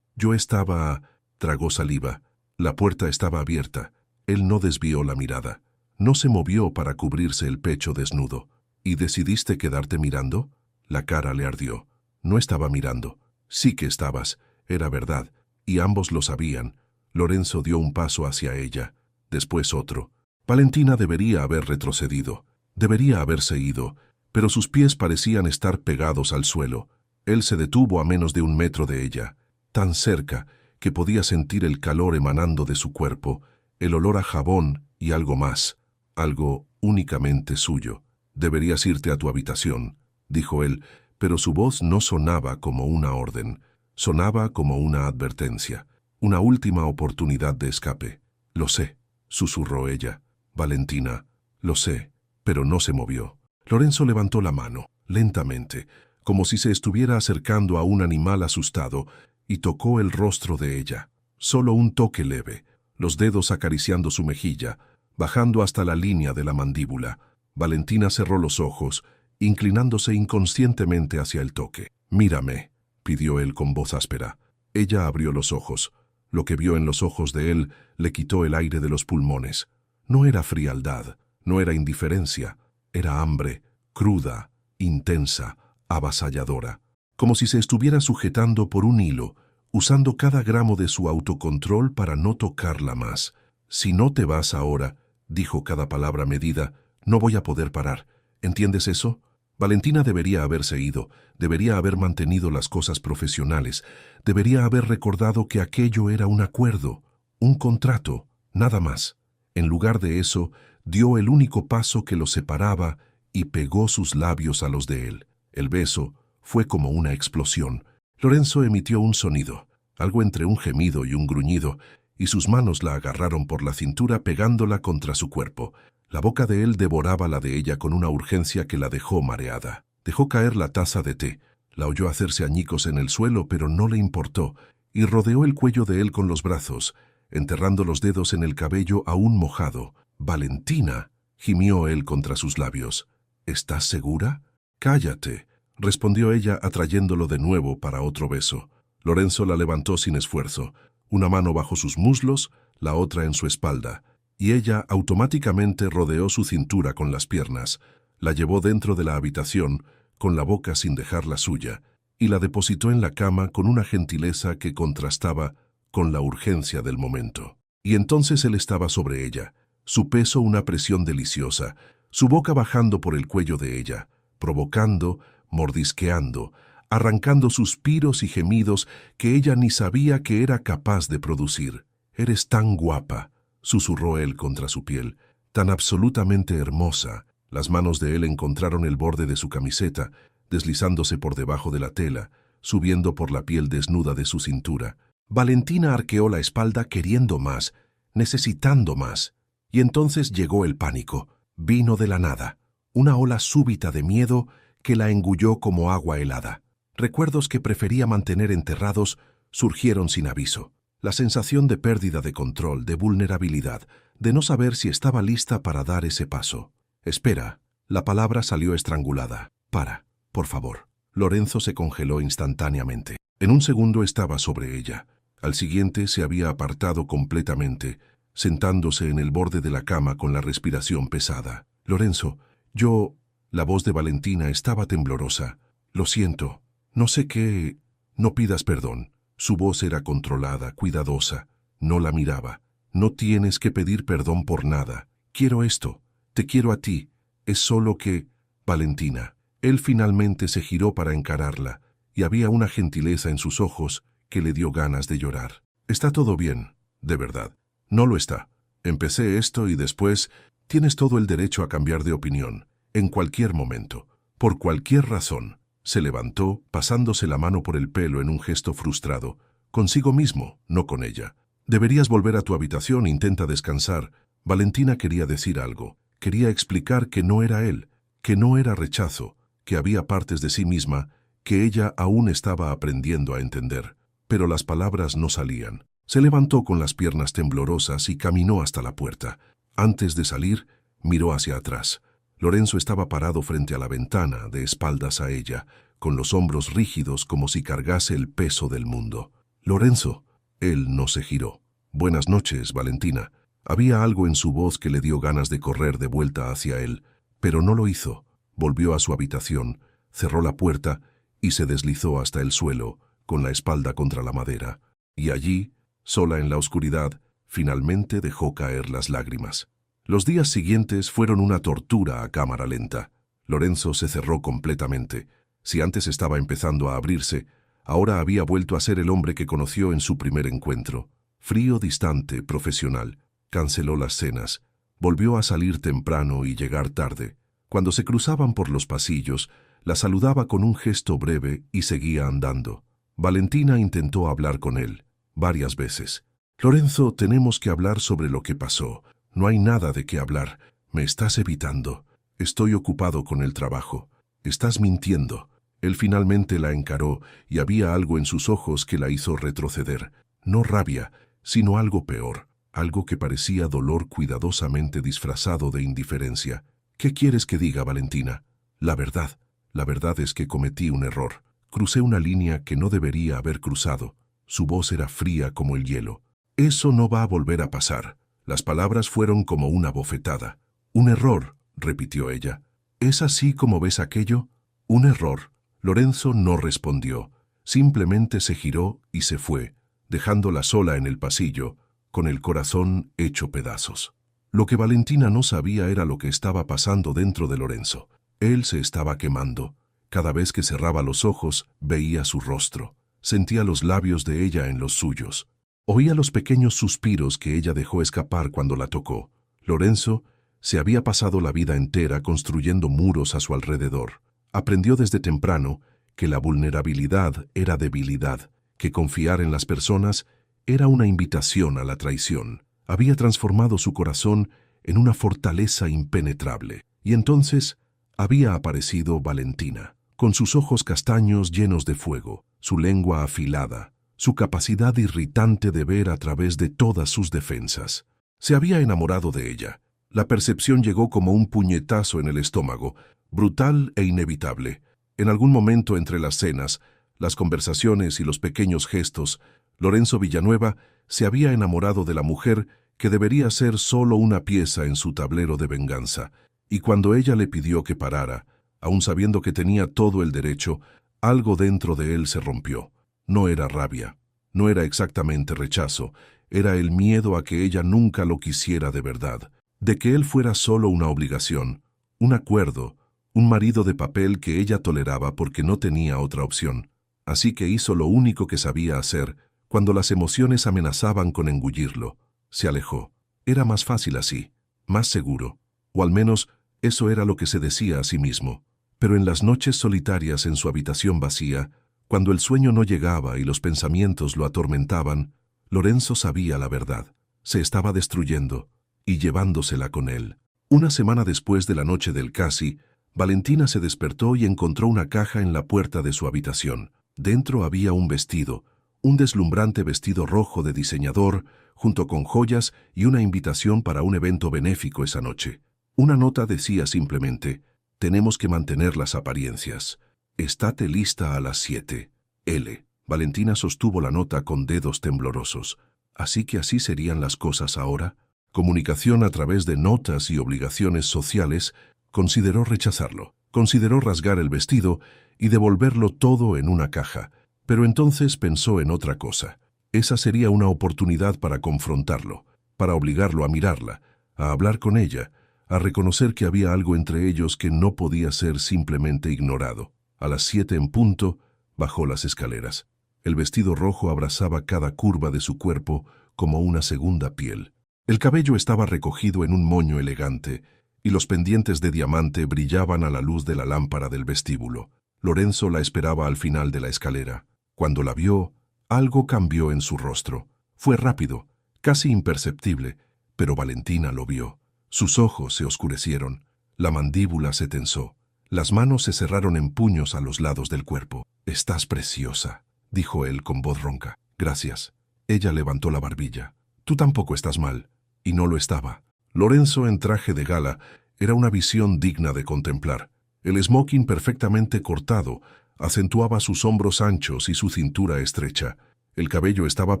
estaba... Tragó saliva. La puerta estaba abierta. Él no desvió la mirada. No se movió para cubrirse el pecho desnudo. ¿Y decidiste quedarte mirando? La cara le ardió. No estaba mirando. Sí que estabas. Era verdad. Y ambos lo sabían. Lorenzo dio un paso hacia ella. Después otro. Valentina debería haber retrocedido. Debería haberse ido. Pero sus pies parecían estar pegados al suelo. Él se detuvo a menos de 1 metro de ella. Tan cerca que podía sentir el calor emanando de su cuerpo, el olor a jabón y algo más, algo únicamente suyo. «Deberías irte a tu habitación», dijo él, pero su voz no sonaba como una orden, sonaba como una advertencia, una última oportunidad de escape. «Lo sé», susurró ella. «Valentina, lo sé», pero no se movió. Lorenzo levantó la mano, lentamente, como si se estuviera acercando a un animal asustado, y tocó el rostro de ella. Solo un toque leve, los dedos acariciando su mejilla, bajando hasta la línea de la mandíbula. Valentina cerró los ojos, inclinándose inconscientemente hacia el toque. «Mírame», pidió él con voz áspera. Ella abrió los ojos. Lo que vio en los ojos de él le quitó el aire de los pulmones. No era frialdad, no era indiferencia, era hambre, cruda, intensa, avasalladora. Como si se estuviera sujetando por un hilo, usando cada gramo de su autocontrol para no tocarla más. «Si no te vas ahora», dijo cada palabra medida, «no voy a poder parar. ¿Entiendes eso?» Valentina debería haberse ido, debería haber mantenido las cosas profesionales, debería haber recordado que aquello era un acuerdo, un contrato, nada más. En lugar de eso, dio el único paso que los separaba y pegó sus labios a los de él. El beso fue como una explosión. Lorenzo emitió un sonido, algo entre un gemido y un gruñido, y sus manos la agarraron por la cintura pegándola contra su cuerpo. La boca de él devoraba la de ella con una urgencia que la dejó mareada. Dejó caer la taza de té, la oyó hacerse añicos en el suelo, pero no le importó, y rodeó el cuello de él con los brazos, enterrando los dedos en el cabello aún mojado. «Valentina», gimió él contra sus labios. «¿Estás segura?» «Cállate», respondió ella atrayéndolo de nuevo para otro beso. Lorenzo la levantó sin esfuerzo, una mano bajo sus muslos, la otra en su espalda, y ella automáticamente rodeó su cintura con las piernas, la llevó dentro de la habitación, con la boca sin dejar la suya, y la depositó en la cama con una gentileza que contrastaba con la urgencia del momento. Y entonces él estaba sobre ella, su peso una presión deliciosa, su boca bajando por el cuello de ella, provocando, mordisqueando, arrancando suspiros y gemidos que ella ni sabía que era capaz de producir. «Eres tan guapa», susurró él contra su piel, «tan absolutamente hermosa». Las manos de él encontraron el borde de su camiseta, deslizándose por debajo de la tela, subiendo por la piel desnuda de su cintura. Valentina arqueó la espalda queriendo más, necesitando más. Y entonces llegó el pánico. Vino de la nada, una ola súbita de miedo que la engulló como agua helada. Recuerdos que prefería mantener enterrados surgieron sin aviso. La sensación de pérdida de control, de vulnerabilidad, de no saber si estaba lista para dar ese paso. «Espera», la palabra salió estrangulada. «Para, por favor». Lorenzo se congeló instantáneamente. En un segundo estaba sobre ella. Al siguiente se había apartado completamente, sentándose en el borde de la cama con la respiración pesada. «Lorenzo, yo...» La voz de Valentina estaba temblorosa. «Lo siento. No sé qué... No pidas perdón». Su voz era controlada, cuidadosa. No la miraba. «No tienes que pedir perdón por nada. Quiero esto. Te quiero a ti. Es solo que...» «Valentina». Él finalmente se giró para encararla, y había una gentileza en sus ojos que le dio ganas de llorar. «Está todo bien, de verdad». «No lo está. Empecé esto y después tienes todo el derecho a cambiar de opinión, en cualquier momento, por cualquier razón». Se levantó, pasándose la mano por el pelo en un gesto frustrado, consigo mismo, no con ella. «Deberías volver a tu habitación, intenta descansar». Valentina quería decir algo, quería explicar que no era él, que no era rechazo, que había partes de sí misma que ella aún estaba aprendiendo a entender. Pero las palabras no salían. Se levantó con las piernas temblorosas y caminó hasta la puerta. Antes de salir, miró hacia atrás. Lorenzo estaba parado frente a la ventana, de espaldas a ella, con los hombros rígidos como si cargase el peso del mundo. «Lorenzo». Él no se giró. «Buenas noches, Valentina». Había algo en su voz que le dio ganas de correr de vuelta hacia él, pero no lo hizo. Volvió a su habitación, cerró la puerta y se deslizó hasta el suelo, con la espalda contra la madera. Y allí, sola en la oscuridad, finalmente dejó caer las lágrimas. Los días siguientes fueron una tortura a cámara lenta. Lorenzo se cerró completamente. Si antes estaba empezando a abrirse, ahora había vuelto a ser el hombre que conoció en su primer encuentro. Frío, distante, profesional. Canceló las cenas. Volvió a salir temprano y llegar tarde. Cuando se cruzaban por los pasillos, la saludaba con un gesto breve y seguía andando. Valentina intentó hablar con él, varias veces. «Lorenzo, tenemos que hablar sobre lo que pasó. No hay nada de qué hablar. Me estás evitando. Estoy ocupado con el trabajo. Estás mintiendo». Él finalmente la encaró y había algo en sus ojos que la hizo retroceder. No rabia, sino algo peor. Algo que parecía dolor cuidadosamente disfrazado de indiferencia. «¿Qué quieres que diga, Valentina?» «La verdad. La verdad es que cometí un error. Crucé una línea que no debería haber cruzado». Su voz era fría como el hielo. «Eso no va a volver a pasar». Las palabras fueron como una bofetada. «Un error», repitió ella. «¿Es así como ves aquello?» «Un error». Lorenzo no respondió. Simplemente se giró y se fue, dejándola sola en el pasillo, con el corazón hecho pedazos. Lo que Valentina no sabía era lo que estaba pasando dentro de Lorenzo. Él se estaba quemando. Cada vez que cerraba los ojos, veía su rostro. Sentía los labios de ella en los suyos. Oía los pequeños suspiros que ella dejó escapar cuando la tocó. Lorenzo se había pasado la vida entera construyendo muros a su alrededor. Aprendió desde temprano que la vulnerabilidad era debilidad, que confiar en las personas era una invitación a la traición. Había transformado su corazón en una fortaleza impenetrable. Y entonces había aparecido Valentina, con sus ojos castaños llenos de fuego, su lengua afilada, su capacidad irritante de ver a través de todas sus defensas. Se había enamorado de ella. La percepción llegó como un puñetazo en el estómago, brutal e inevitable. En algún momento entre las cenas, las conversaciones y los pequeños gestos, Lorenzo Villanueva se había enamorado de la mujer que debería ser solo una pieza en su tablero de venganza, y cuando ella le pidió que parara, aun sabiendo que tenía todo el derecho, algo dentro de él se rompió. No era rabia, no era exactamente rechazo, era el miedo a que ella nunca lo quisiera de verdad, de que él fuera solo una obligación, un acuerdo, un marido de papel que ella toleraba porque no tenía otra opción. Así que hizo lo único que sabía hacer cuando las emociones amenazaban con engullirlo. Se alejó. Era más fácil así, más seguro, o al menos eso era lo que se decía a sí mismo. Pero en las noches solitarias en su habitación vacía, cuando el sueño no llegaba y los pensamientos lo atormentaban, Lorenzo sabía la verdad. Se estaba destruyendo y llevándosela con él. Una semana después de la noche del casi, Valentina se despertó y encontró una caja en la puerta de su habitación. Dentro había un vestido, un deslumbrante vestido rojo de diseñador, junto con joyas y una invitación para un evento benéfico esa noche. Una nota decía simplemente: «Tenemos que mantener las apariencias. Estate lista a las 7. L». Valentina sostuvo la nota con dedos temblorosos. ¿Así que así serían las cosas ahora? Comunicación a través de notas y obligaciones sociales. Consideró rechazarlo. Consideró rasgar el vestido y devolverlo todo en una caja. Pero entonces pensó en otra cosa. Esa sería una oportunidad para confrontarlo, para obligarlo a mirarla, a hablar con ella, a reconocer que había algo entre ellos que no podía ser simplemente ignorado. A las 7 en punto, bajó las escaleras. El vestido rojo abrazaba cada curva de su cuerpo como una segunda piel. El cabello estaba recogido en un moño elegante, y los pendientes de diamante brillaban a la luz de la lámpara del vestíbulo. Lorenzo la esperaba al final de la escalera. Cuando la vio, algo cambió en su rostro. Fue rápido, casi imperceptible, pero Valentina lo vio. Sus ojos se oscurecieron, la mandíbula se tensó, las manos se cerraron en puños a los lados del cuerpo. «Estás preciosa», dijo él con voz ronca. «Gracias». Ella levantó la barbilla. «Tú tampoco estás mal». Y no lo estaba. Lorenzo en traje de gala era una visión digna de contemplar. El smoking perfectamente cortado, acentuaba sus hombros anchos y su cintura estrecha. El cabello estaba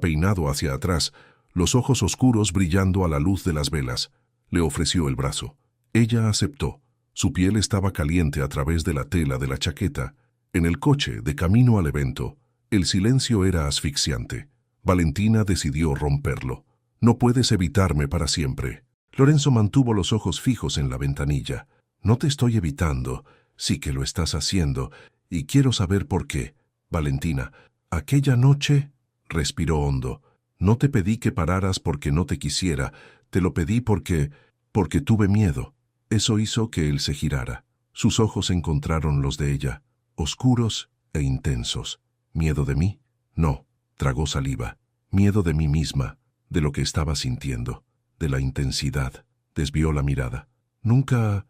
peinado hacia atrás, los ojos oscuros brillando a la luz de las velas. Le ofreció el brazo. Ella aceptó. Su piel estaba caliente a través de la tela de la chaqueta. En el coche, de camino al evento, el silencio era asfixiante. Valentina decidió romperlo. «No puedes evitarme para siempre». Lorenzo mantuvo los ojos fijos en la ventanilla. «No te estoy evitando. Sí que lo estás haciendo. Y quiero saber por qué. Valentina, aquella noche...» Respiró hondo. «No te pedí que pararas porque no te quisiera. Te lo pedí porque tuve miedo». Eso hizo que él se girara. Sus ojos encontraron los de ella, oscuros e intensos. ¿Miedo de mí? No. Tragó saliva. Miedo de mí misma, de lo que estaba sintiendo, de la intensidad. Desvió la mirada. Nunca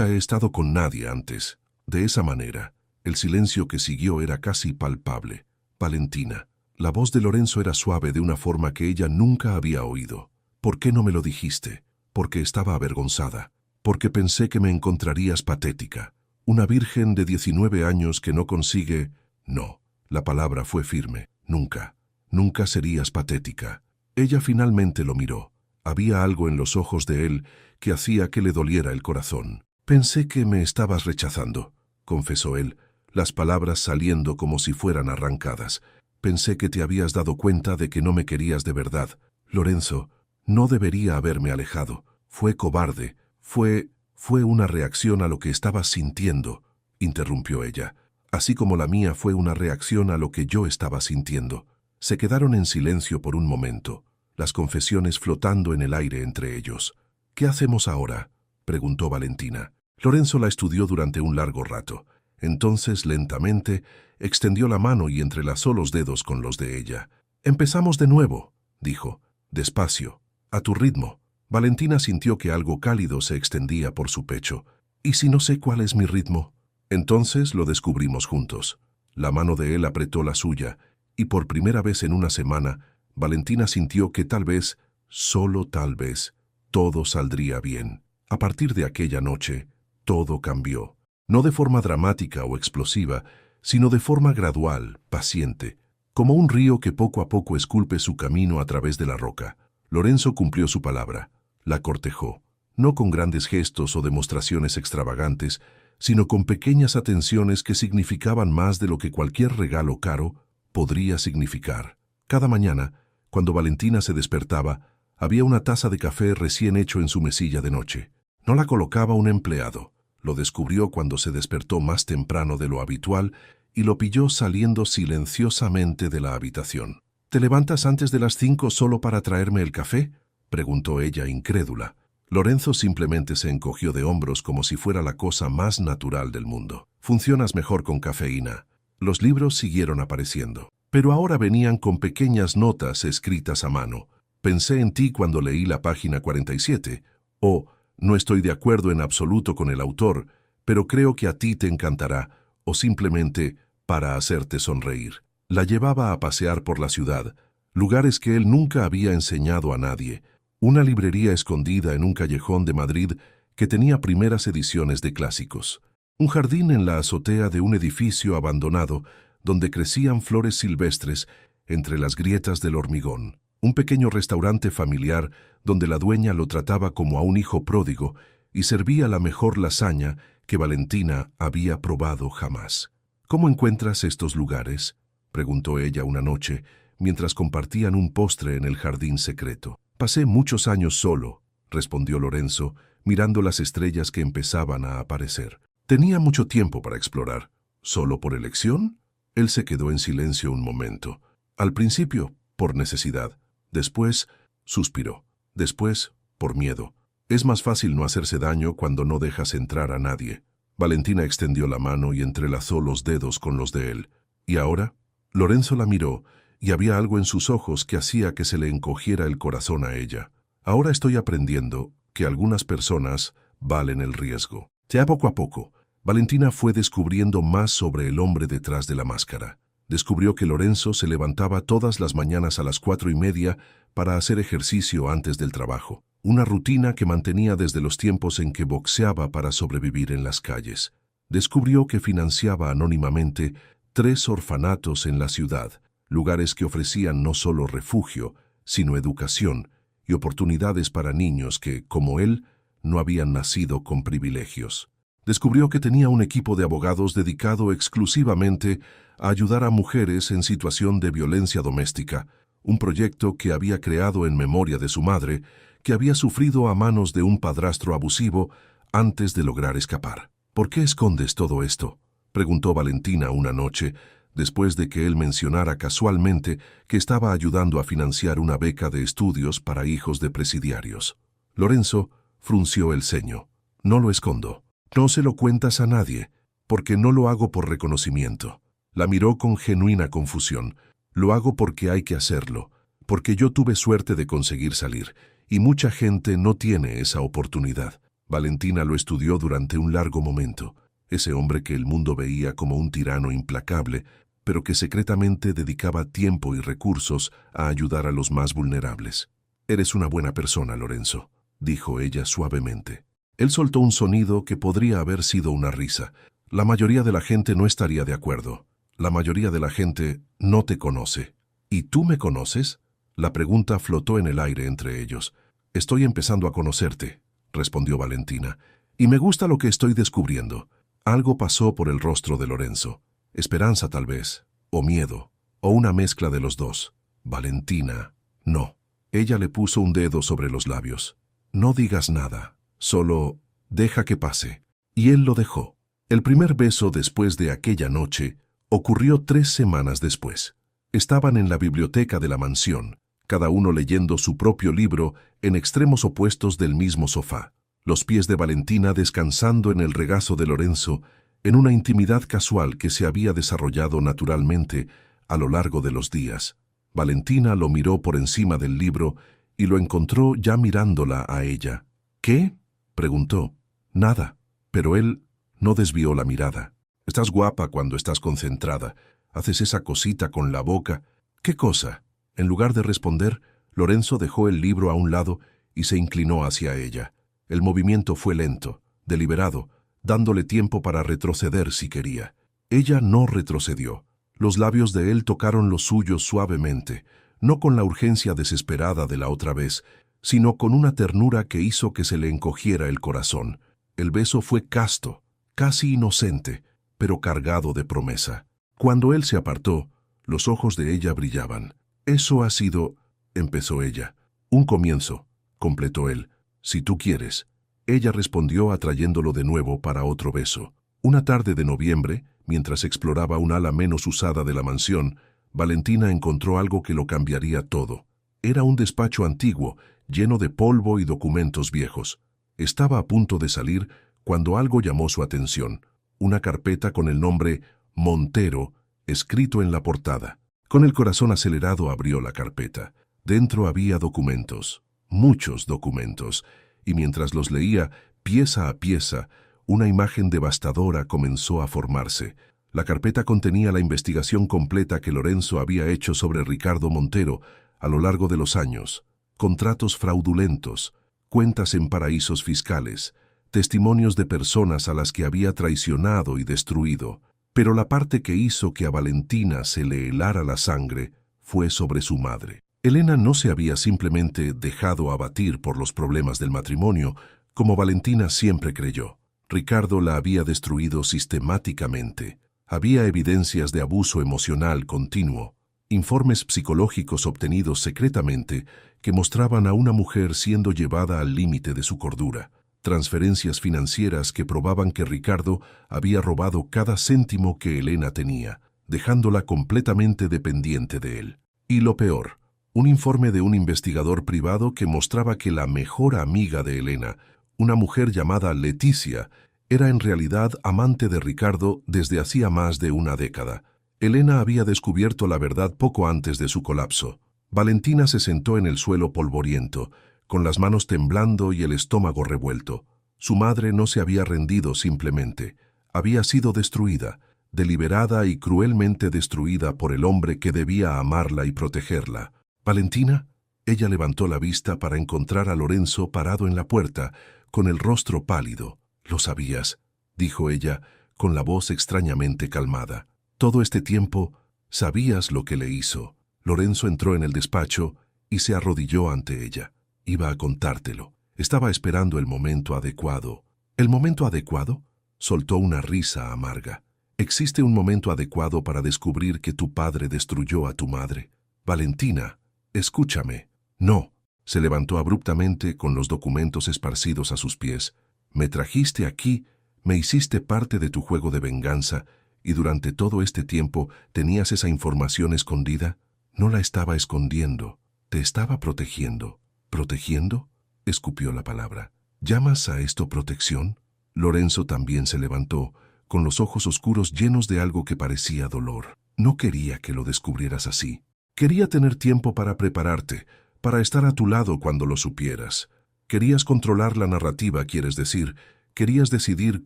he estado con nadie antes. De esa manera. El silencio que siguió era casi palpable. Valentina. La voz de Lorenzo era suave de una forma que ella nunca había oído. ¿Por qué no me lo dijiste? Porque estaba avergonzada. Porque pensé que me encontrarías patética. Una virgen de 19 años que no consigue... No, la palabra fue firme. Nunca. Nunca serías patética. Ella finalmente lo miró. Había algo en los ojos de él que hacía que le doliera el corazón. «Pensé que me estabas rechazando», confesó él, las palabras saliendo como si fueran arrancadas. «Pensé que te habías dado cuenta de que no me querías de verdad. Lorenzo, no debería haberme alejado. Fue cobarde. Fue una reacción a lo que estabas sintiendo», interrumpió ella. «Así como la mía fue una reacción a lo que yo estaba sintiendo». Se quedaron en silencio por un momento, las confesiones flotando en el aire entre ellos. «¿Qué hacemos ahora?», preguntó Valentina. Lorenzo la estudió durante un largo rato. Entonces, lentamente, extendió la mano y entrelazó los dedos con los de ella. «Empezamos de nuevo», dijo, despacio, a tu ritmo. Valentina sintió que algo cálido se extendía por su pecho. «¿Y si no sé cuál es mi ritmo?». Entonces lo descubrimos juntos. La mano de él apretó la suya, y por primera vez en una semana, Valentina sintió que tal vez, solo tal vez, todo saldría bien. A partir de aquella noche, todo cambió. No de forma dramática o explosiva, sino de forma gradual, paciente, como un río que poco a poco esculpe su camino a través de la roca. Lorenzo cumplió su palabra. La cortejó, no con grandes gestos o demostraciones extravagantes, sino con pequeñas atenciones que significaban más de lo que cualquier regalo caro podría significar. Cada mañana, cuando Valentina se despertaba, había una taza de café recién hecho en su mesilla de noche. No la colocaba un empleado. Lo descubrió cuando se despertó más temprano de lo habitual y lo pilló saliendo silenciosamente de la habitación. «¿Te levantas antes de las 5 solo para traerme el café?», preguntó ella incrédula. Lorenzo simplemente se encogió de hombros como si fuera la cosa más natural del mundo. «Funcionas mejor con cafeína». Los libros siguieron apareciendo, pero ahora venían con pequeñas notas escritas a mano. «Pensé en ti cuando leí la página 47», o «No estoy de acuerdo en absoluto con el autor, pero creo que a ti te encantará», o simplemente «para hacerte sonreír». La llevaba a pasear por la ciudad, lugares que él nunca había enseñado a nadie, una librería escondida en un callejón de Madrid que tenía primeras ediciones de clásicos, un jardín en la azotea de un edificio abandonado donde crecían flores silvestres entre las grietas del hormigón, un pequeño restaurante familiar donde la dueña lo trataba como a un hijo pródigo y servía la mejor lasaña que Valentina había probado jamás. «¿Cómo encuentras estos lugares?», preguntó ella una noche, mientras compartían un postre en el jardín secreto. «Pasé muchos años solo», respondió Lorenzo, mirando las estrellas que empezaban a aparecer. «Tenía mucho tiempo para explorar». «¿Solo por elección?». Él se quedó en silencio un momento. Al principio, por necesidad. Después, suspiró. Después, por miedo. Es más fácil no hacerse daño cuando no dejas entrar a nadie. Valentina extendió la mano y entrelazó los dedos con los de él. «¿Y ahora?». Lorenzo la miró, y había algo en sus ojos que hacía que se le encogiera el corazón a ella. «Ahora estoy aprendiendo que algunas personas valen el riesgo». Ya poco a poco, Valentina fue descubriendo más sobre el hombre detrás de la máscara. Descubrió que Lorenzo se levantaba todas las mañanas a las 4:30 para hacer ejercicio antes del trabajo, una rutina que mantenía desde los tiempos en que boxeaba para sobrevivir en las calles. Descubrió que financiaba anónimamente 3 orfanatos en la ciudad, lugares que ofrecían no solo refugio, sino educación y oportunidades para niños que, como él, no habían nacido con privilegios. Descubrió que tenía un equipo de abogados dedicado exclusivamente a ayudar a mujeres en situación de violencia doméstica, un proyecto que había creado en memoria de su madre, que había sufrido a manos de un padrastro abusivo antes de lograr escapar. «¿Por qué escondes todo esto?», preguntó Valentina una noche, después de que él mencionara casualmente que estaba ayudando a financiar una beca de estudios para hijos de presidiarios. Lorenzo frunció el ceño. «No lo escondo. No se lo cuentas a nadie, porque no lo hago por reconocimiento». La miró con genuina confusión. «Lo hago porque hay que hacerlo, porque yo tuve suerte de conseguir salir, y mucha gente no tiene esa oportunidad». Valentina lo estudió durante un largo momento. Ese hombre que el mundo veía como un tirano implacable, pero que secretamente dedicaba tiempo y recursos a ayudar a los más vulnerables. «Eres una buena persona, Lorenzo», dijo ella suavemente. Él soltó un sonido que podría haber sido una risa. «La mayoría de la gente no estaría de acuerdo. La mayoría de la gente no te conoce». «¿Y tú me conoces?». La pregunta flotó en el aire entre ellos. «Estoy empezando a conocerte», respondió Valentina, «y me gusta lo que estoy descubriendo». Algo pasó por el rostro de Lorenzo. Esperanza tal vez, o miedo, o una mezcla de los dos. «Valentina, no». Ella le puso un dedo sobre los labios. «No digas nada, solo deja que pase». Y él lo dejó. El primer beso después de aquella noche ocurrió 3 semanas después. Estaban en la biblioteca de la mansión, cada uno leyendo su propio libro en extremos opuestos del mismo sofá. Los pies de Valentina descansando en el regazo de Lorenzo, en una intimidad casual que se había desarrollado naturalmente a lo largo de los días. Valentina lo miró por encima del libro y lo encontró ya mirándola a ella. «¿Qué?», preguntó. «Nada». Pero él no desvió la mirada. «Estás guapa cuando estás concentrada. Haces esa cosita con la boca». «¿Qué cosa?». En lugar de responder, Lorenzo dejó el libro a un lado y se inclinó hacia ella. El movimiento fue lento, deliberado, dándole tiempo para retroceder si quería. Ella no retrocedió. Los labios de él tocaron los suyos suavemente, no con la urgencia desesperada de la otra vez, sino con una ternura que hizo que se le encogiera el corazón. El beso fue casto, casi inocente, pero cargado de promesa. Cuando él se apartó, los ojos de ella brillaban. «Eso ha sido», empezó ella. «Un comienzo», completó él. «Si tú quieres». Ella respondió atrayéndolo de nuevo para otro beso. Una tarde de noviembre, mientras exploraba un ala menos usada de la mansión, Valentina encontró algo que lo cambiaría todo. Era un despacho antiguo, lleno de polvo y documentos viejos. Estaba a punto de salir cuando algo llamó su atención. Una carpeta con el nombre Montero escrito en la portada. Con el corazón acelerado abrió la carpeta. Dentro había documentos, muchos documentos, y mientras los leía, pieza a pieza, una imagen devastadora comenzó a formarse. La carpeta contenía la investigación completa que Lorenzo había hecho sobre Ricardo Montero a lo largo de los años. Contratos fraudulentos, cuentas en paraísos fiscales, testimonios de personas a las que había traicionado y destruido. Pero la parte que hizo que a Valentina se le helara la sangre fue sobre su madre. Elena no se había simplemente dejado abatir por los problemas del matrimonio, como Valentina siempre creyó. Ricardo la había destruido sistemáticamente. Había evidencias de abuso emocional continuo, informes psicológicos obtenidos secretamente que mostraban a una mujer siendo llevada al límite de su cordura, transferencias financieras que probaban que Ricardo había robado cada céntimo que Elena tenía, dejándola completamente dependiente de él. Y lo peor, un informe de un investigador privado que mostraba que la mejor amiga de Elena, una mujer llamada Leticia, era en realidad amante de Ricardo desde hacía más de una década. Elena había descubierto la verdad poco antes de su colapso. Valentina se sentó en el suelo polvoriento, con las manos temblando y el estómago revuelto. Su madre no se había rendido simplemente. Había sido destruida, deliberada y cruelmente destruida por el hombre que debía amarla y protegerla. «¿Valentina?». Ella levantó la vista para encontrar a Lorenzo parado en la puerta, con el rostro pálido. «Lo sabías», dijo ella, con la voz extrañamente calmada. Todo este tiempo sabías lo que le hizo. Lorenzo entró en el despacho y se arrodilló ante ella. Iba a contártelo. Estaba esperando el momento adecuado. ¿El momento adecuado? Soltó una risa amarga. ¿Existe un momento adecuado para descubrir que tu padre destruyó a tu madre? Valentina, escúchame. No. Se levantó abruptamente con los documentos esparcidos a sus pies. Me trajiste aquí, me hiciste parte de tu juego de venganza, y durante todo este tiempo tenías esa información escondida. No la estaba escondiendo, te estaba protegiendo. ¿Protegiendo? Escupió la palabra. ¿Llamas a esto protección? Lorenzo también se levantó, con los ojos oscuros llenos de algo que parecía dolor. No quería que lo descubrieras así. Quería tener tiempo para prepararte, para estar a tu lado cuando lo supieras. Querías controlar la narrativa, quieres decir. Querías decidir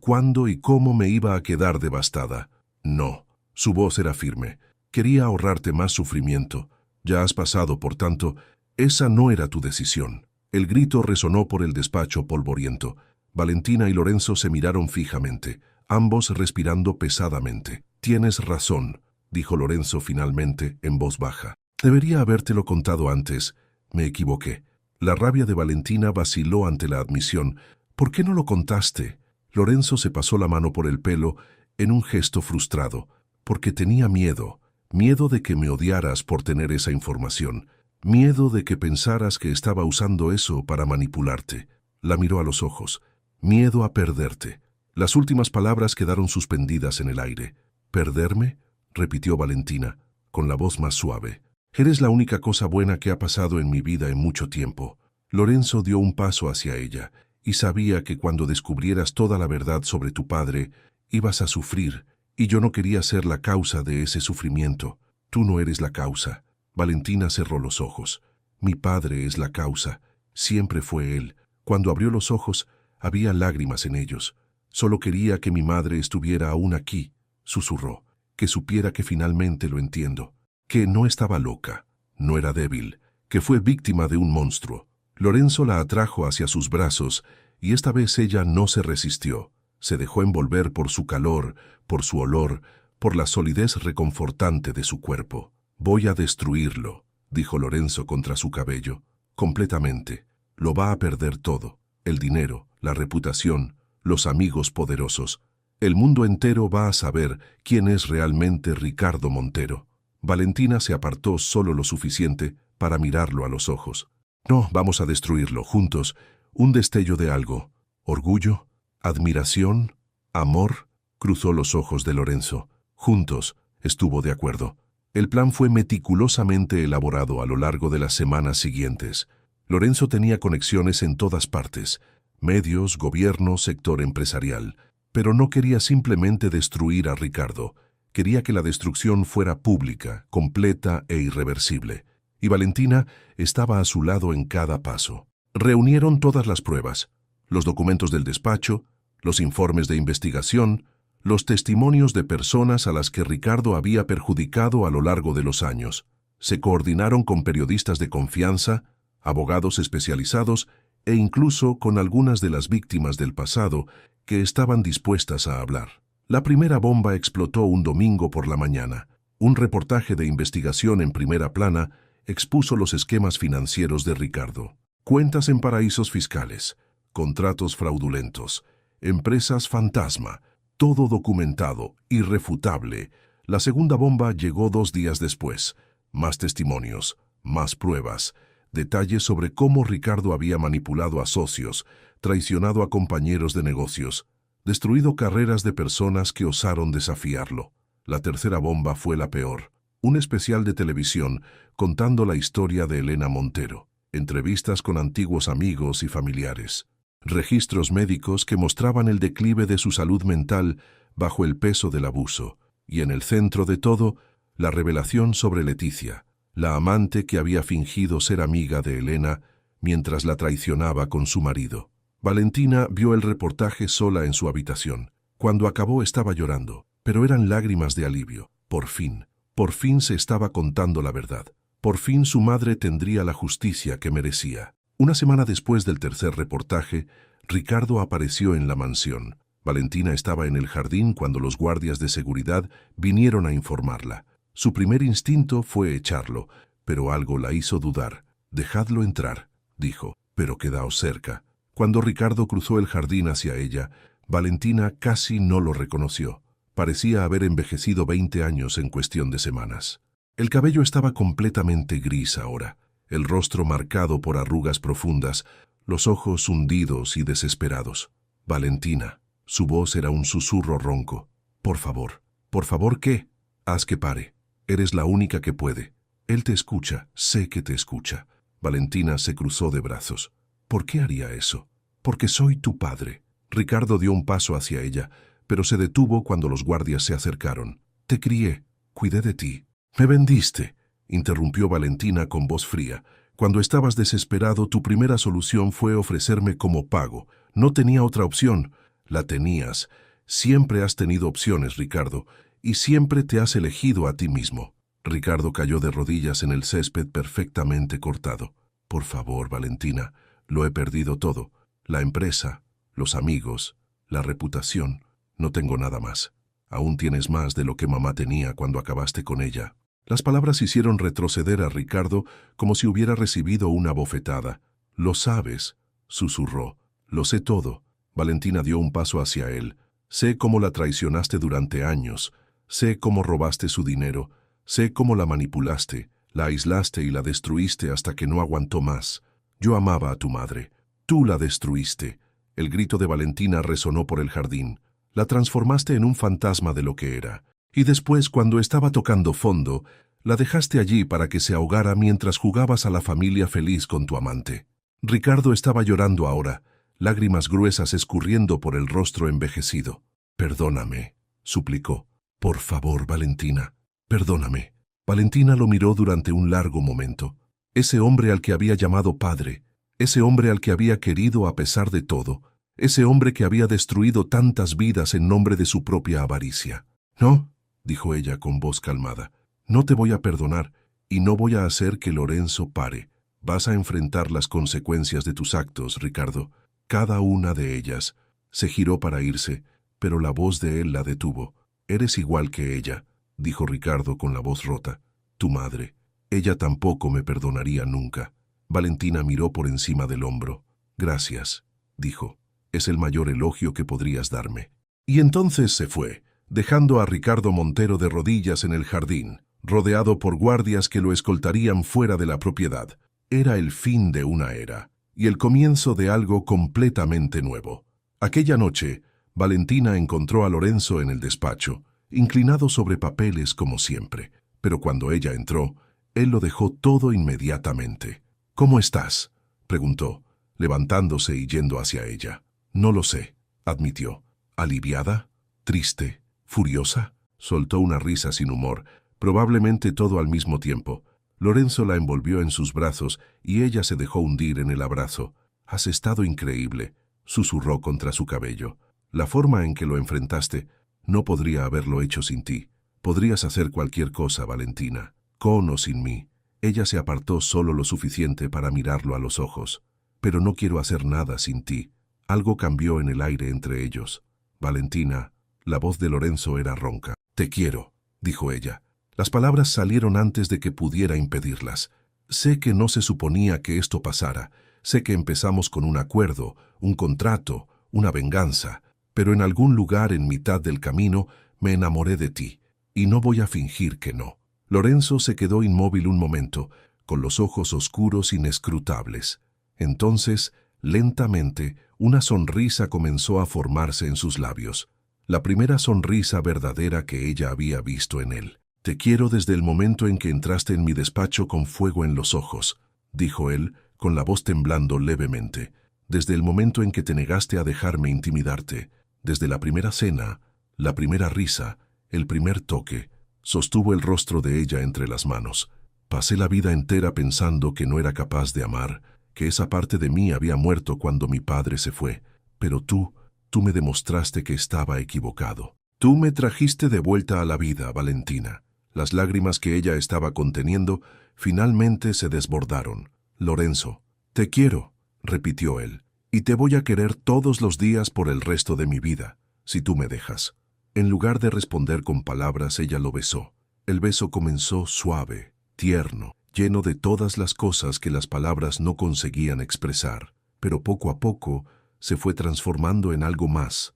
cuándo y cómo me iba a quedar devastada. No. Su voz era firme. Quería ahorrarte más sufrimiento. Ya has pasado, por tanto, esa no era tu decisión. El grito resonó por el despacho polvoriento. Valentina y Lorenzo se miraron fijamente, ambos respirando pesadamente. Tienes razón, dijo Lorenzo finalmente, en voz baja. Debería habértelo contado antes. Me equivoqué. La rabia de Valentina vaciló ante la admisión. ¿Por qué no lo contaste? Lorenzo se pasó la mano por el pelo en un gesto frustrado. Porque tenía miedo. Miedo de que me odiaras por tener esa información. Miedo de que pensaras que estaba usando eso para manipularte. La miró a los ojos. Miedo a perderte. Las últimas palabras quedaron suspendidas en el aire. ¿Perderme? Repitió Valentina, con la voz más suave. Eres la única cosa buena que ha pasado en mi vida en mucho tiempo. Lorenzo dio un paso hacia ella, y sabía que cuando descubrieras toda la verdad sobre tu padre, ibas a sufrir, y yo no quería ser la causa de ese sufrimiento. Tú no eres la causa. Valentina cerró los ojos. Mi padre es la causa. Siempre fue él. Cuando abrió los ojos, había lágrimas en ellos. Solo quería que mi madre estuviera aún aquí, susurró, que supiera que finalmente lo entiendo, que no estaba loca, no era débil, que fue víctima de un monstruo. Lorenzo la atrajo hacia sus brazos, y esta vez ella no se resistió. Se dejó envolver por su calor, por su olor, por la solidez reconfortante de su cuerpo. Voy a destruirlo, dijo Lorenzo contra su cabello. Completamente. Lo va a perder todo. El dinero, la reputación, los amigos poderosos. El mundo entero va a saber quién es realmente Ricardo Montero. Valentina se apartó solo lo suficiente para mirarlo a los ojos. No, vamos a destruirlo, juntos. Un destello de algo. ¿Orgullo? ¿Admiración? ¿Amor? Cruzó los ojos de Lorenzo. Juntos, estuvo de acuerdo. El plan fue meticulosamente elaborado a lo largo de las semanas siguientes. Lorenzo tenía conexiones en todas partes, medios, gobierno, sector empresarial, pero no quería simplemente destruir a Ricardo. Quería que la destrucción fuera pública, completa e irreversible. Y Valentina estaba a su lado en cada paso. Reunieron todas las pruebas, los documentos del despacho, los informes de investigación, los testimonios de personas a las que Ricardo había perjudicado a lo largo de los años. Se coordinaron con periodistas de confianza, abogados especializados e incluso con algunas de las víctimas del pasado que estaban dispuestas a hablar. La primera bomba explotó un domingo por la mañana. Un reportaje de investigación en primera plana expuso los esquemas financieros de Ricardo. Cuentas en paraísos fiscales, contratos fraudulentos, empresas fantasma, todo documentado, irrefutable. La segunda bomba llegó 2 días después. Más testimonios, más pruebas, detalles sobre cómo Ricardo había manipulado a socios, traicionado a compañeros de negocios, destruido carreras de personas que osaron desafiarlo. La tercera bomba fue la peor. Un especial de televisión contando la historia de Elena Montero. Entrevistas con antiguos amigos y familiares. Registros médicos que mostraban el declive de su salud mental bajo el peso del abuso. Y en el centro de todo, la revelación sobre Leticia, la amante que había fingido ser amiga de Elena mientras la traicionaba con su marido. Valentina vio el reportaje sola en su habitación. Cuando acabó estaba llorando, pero eran lágrimas de alivio. Por fin se estaba contando la verdad. Por fin su madre tendría la justicia que merecía. Una semana después del tercer reportaje, Ricardo apareció en la mansión. Valentina estaba en el jardín cuando los guardias de seguridad vinieron a informarla. Su primer instinto fue echarlo, pero algo la hizo dudar. «Dejadlo entrar», dijo, «pero quedaos cerca». Cuando Ricardo cruzó el jardín hacia ella, Valentina casi no lo reconoció. Parecía haber envejecido 20 años en cuestión de semanas. El cabello estaba completamente gris ahora, el rostro marcado por arrugas profundas, los ojos hundidos y desesperados. «Valentina». Su voz era un susurro ronco. «Por favor, ¿qué? Haz que pare. Eres la única que puede. Él te escucha, sé que te escucha». Valentina se cruzó de brazos. «¿Por qué haría eso? Porque soy tu padre». Ricardo dio un paso hacia ella, pero se detuvo cuando los guardias se acercaron. «Te crié, cuidé de ti». «Me vendiste», interrumpió Valentina con voz fría. «Cuando estabas desesperado, tu primera solución fue ofrecerme como pago. No tenía otra opción». «La tenías. Siempre has tenido opciones, Ricardo, y siempre te has elegido a ti mismo». Ricardo cayó de rodillas en el césped perfectamente cortado. «Por favor, Valentina, lo he perdido todo. La empresa, los amigos, la reputación. No tengo nada más. Aún tienes más de lo que mamá tenía cuando acabaste con ella». Las palabras hicieron retroceder a Ricardo como si hubiera recibido una bofetada. «Lo sabes», susurró. «Lo sé todo». Valentina dio un paso hacia él. «Sé cómo la traicionaste durante años. Sé cómo robaste su dinero. Sé cómo la manipulaste, la aislaste y la destruiste hasta que no aguantó más. Yo amaba a tu madre. Tú la destruiste». El grito de Valentina resonó por el jardín. «La transformaste en un fantasma de lo que era. Y después, cuando estaba tocando fondo, la dejaste allí para que se ahogara mientras jugabas a la familia feliz con tu amante». Ricardo estaba llorando ahora, lágrimas gruesas escurriendo por el rostro envejecido. «Perdóname», suplicó. «Por favor, Valentina, perdóname». Valentina lo miró durante un largo momento. Ese hombre al que había llamado padre, ese hombre al que había querido a pesar de todo, ese hombre que había destruido tantas vidas en nombre de su propia avaricia. «No», dijo ella con voz calmada, «no te voy a perdonar y no voy a hacer que Lorenzo pare. Vas a enfrentar las consecuencias de tus actos, Ricardo. Cada una de ellas». Se giró para irse, pero la voz de él la detuvo. «Eres igual que ella», dijo Ricardo con la voz rota. «Tu madre. Ella tampoco me perdonaría nunca». Valentina miró por encima del hombro. «Gracias», dijo. «Es el mayor elogio que podrías darme». Y entonces se fue, dejando a Ricardo Montero de rodillas en el jardín, rodeado por guardias que lo escoltarían fuera de la propiedad. Era el fin de una era y el comienzo de algo completamente nuevo. Aquella noche, Valentina encontró a Lorenzo en el despacho, inclinado sobre papeles como siempre, pero cuando ella entró, él lo dejó todo inmediatamente. «¿Cómo estás?», preguntó, levantándose y yendo hacia ella. «No lo sé», admitió. «¿Aliviada? ¿Triste? ¿Furiosa?». Soltó una risa sin humor, probablemente todo al mismo tiempo. Lorenzo la envolvió en sus brazos y ella se dejó hundir en el abrazo. «Has estado increíble», susurró contra su cabello. «La forma en que lo enfrentaste, no podría haberlo hecho sin ti. Podrías hacer cualquier cosa, Valentina, con o sin mí». Ella se apartó solo lo suficiente para mirarlo a los ojos. «Pero no quiero hacer nada sin ti». Algo cambió en el aire entre ellos. «Valentina», la voz de Lorenzo era ronca. «Te quiero», dijo ella. Las palabras salieron antes de que pudiera impedirlas. «Sé que no se suponía que esto pasara. Sé que empezamos con un acuerdo, un contrato, una venganza. Pero en algún lugar en mitad del camino me enamoré de ti. Y no voy a fingir que no». Lorenzo se quedó inmóvil un momento, con los ojos oscuros inescrutables. Entonces, lentamente, una sonrisa comenzó a formarse en sus labios. La primera sonrisa verdadera que ella había visto en él. «Te quiero desde el momento en que entraste en mi despacho con fuego en los ojos», dijo él, con la voz temblando levemente. «Desde el momento en que te negaste a dejarme intimidarte. Desde la primera cena, la primera risa, el primer toque». Sostuvo el rostro de ella entre las manos. «Pasé la vida entera pensando que no era capaz de amar, que esa parte de mí había muerto cuando mi padre se fue. Pero tú me demostraste que estaba equivocado. Tú me trajiste de vuelta a la vida, Valentina». Las lágrimas que ella estaba conteniendo finalmente se desbordaron. «Lorenzo, te quiero», repitió él, «y te voy a querer todos los días por el resto de mi vida». si tú me dejas. En lugar de responder con palabras, ella lo besó. El beso comenzó suave, tierno, lleno de todas las cosas que las palabras no conseguían expresar, pero poco a poco se fue transformando en algo más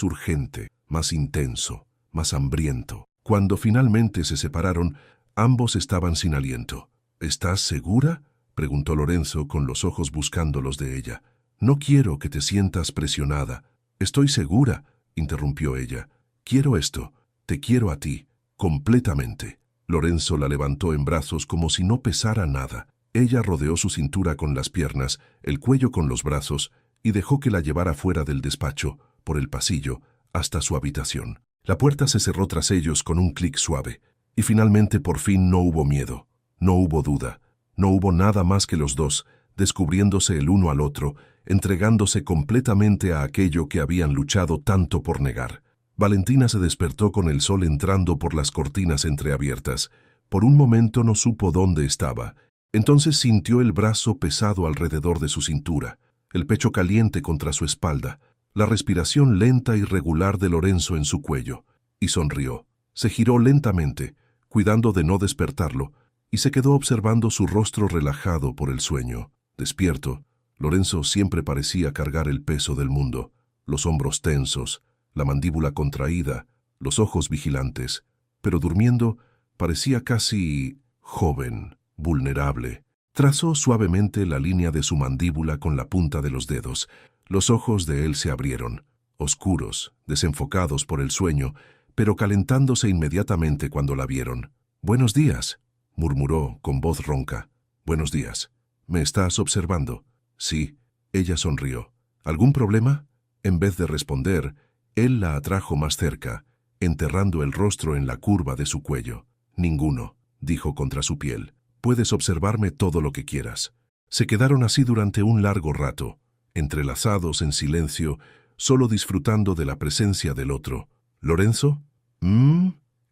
urgente, más intenso, más hambriento. Cuando finalmente se separaron, ambos estaban sin aliento. ¿Estás segura?, preguntó Lorenzo con los ojos buscando los de ella. No quiero que te sientas presionada. Estoy segura, interrumpió ella. Quiero esto, te quiero a ti, completamente. Lorenzo la levantó en brazos como si no pesara nada. Ella rodeó su cintura con las piernas, el cuello con los brazos, y dejó que la llevara fuera del despacho, por el pasillo, hasta su habitación. La puerta se cerró tras ellos con un clic suave, y finalmente por fin no hubo miedo, no hubo duda, no hubo nada más que los dos, descubriéndose el uno al otro, entregándose completamente a aquello que habían luchado tanto por negar. Valentina se despertó con el sol entrando por las cortinas entreabiertas. Por un momento no supo dónde estaba. Entonces sintió el brazo pesado alrededor de su cintura, el pecho caliente contra su espalda, la respiración lenta y regular de Lorenzo en su cuello, y sonrió. Se giró lentamente, cuidando de no despertarlo, y se quedó observando su rostro relajado por el sueño. Despierto, Lorenzo siempre parecía cargar el peso del mundo, los hombros tensos, la mandíbula contraída, los ojos vigilantes, pero durmiendo parecía casi joven, vulnerable. Trazó suavemente la línea de su mandíbula con la punta de los dedos. Los ojos de él se abrieron, oscuros, desenfocados por el sueño, pero calentándose inmediatamente cuando la vieron. «Buenos días», murmuró con voz ronca. «Buenos días. ¿Me estás observando?» «Sí». Ella sonrió. «¿Algún problema?» En vez de responder, él la atrajo más cerca, enterrando el rostro en la curva de su cuello. «Ninguno», dijo contra su piel. «Puedes observarme todo lo que quieras». Se quedaron así durante un largo rato, entrelazados en silencio, solo disfrutando de la presencia del otro. «¿Lorenzo?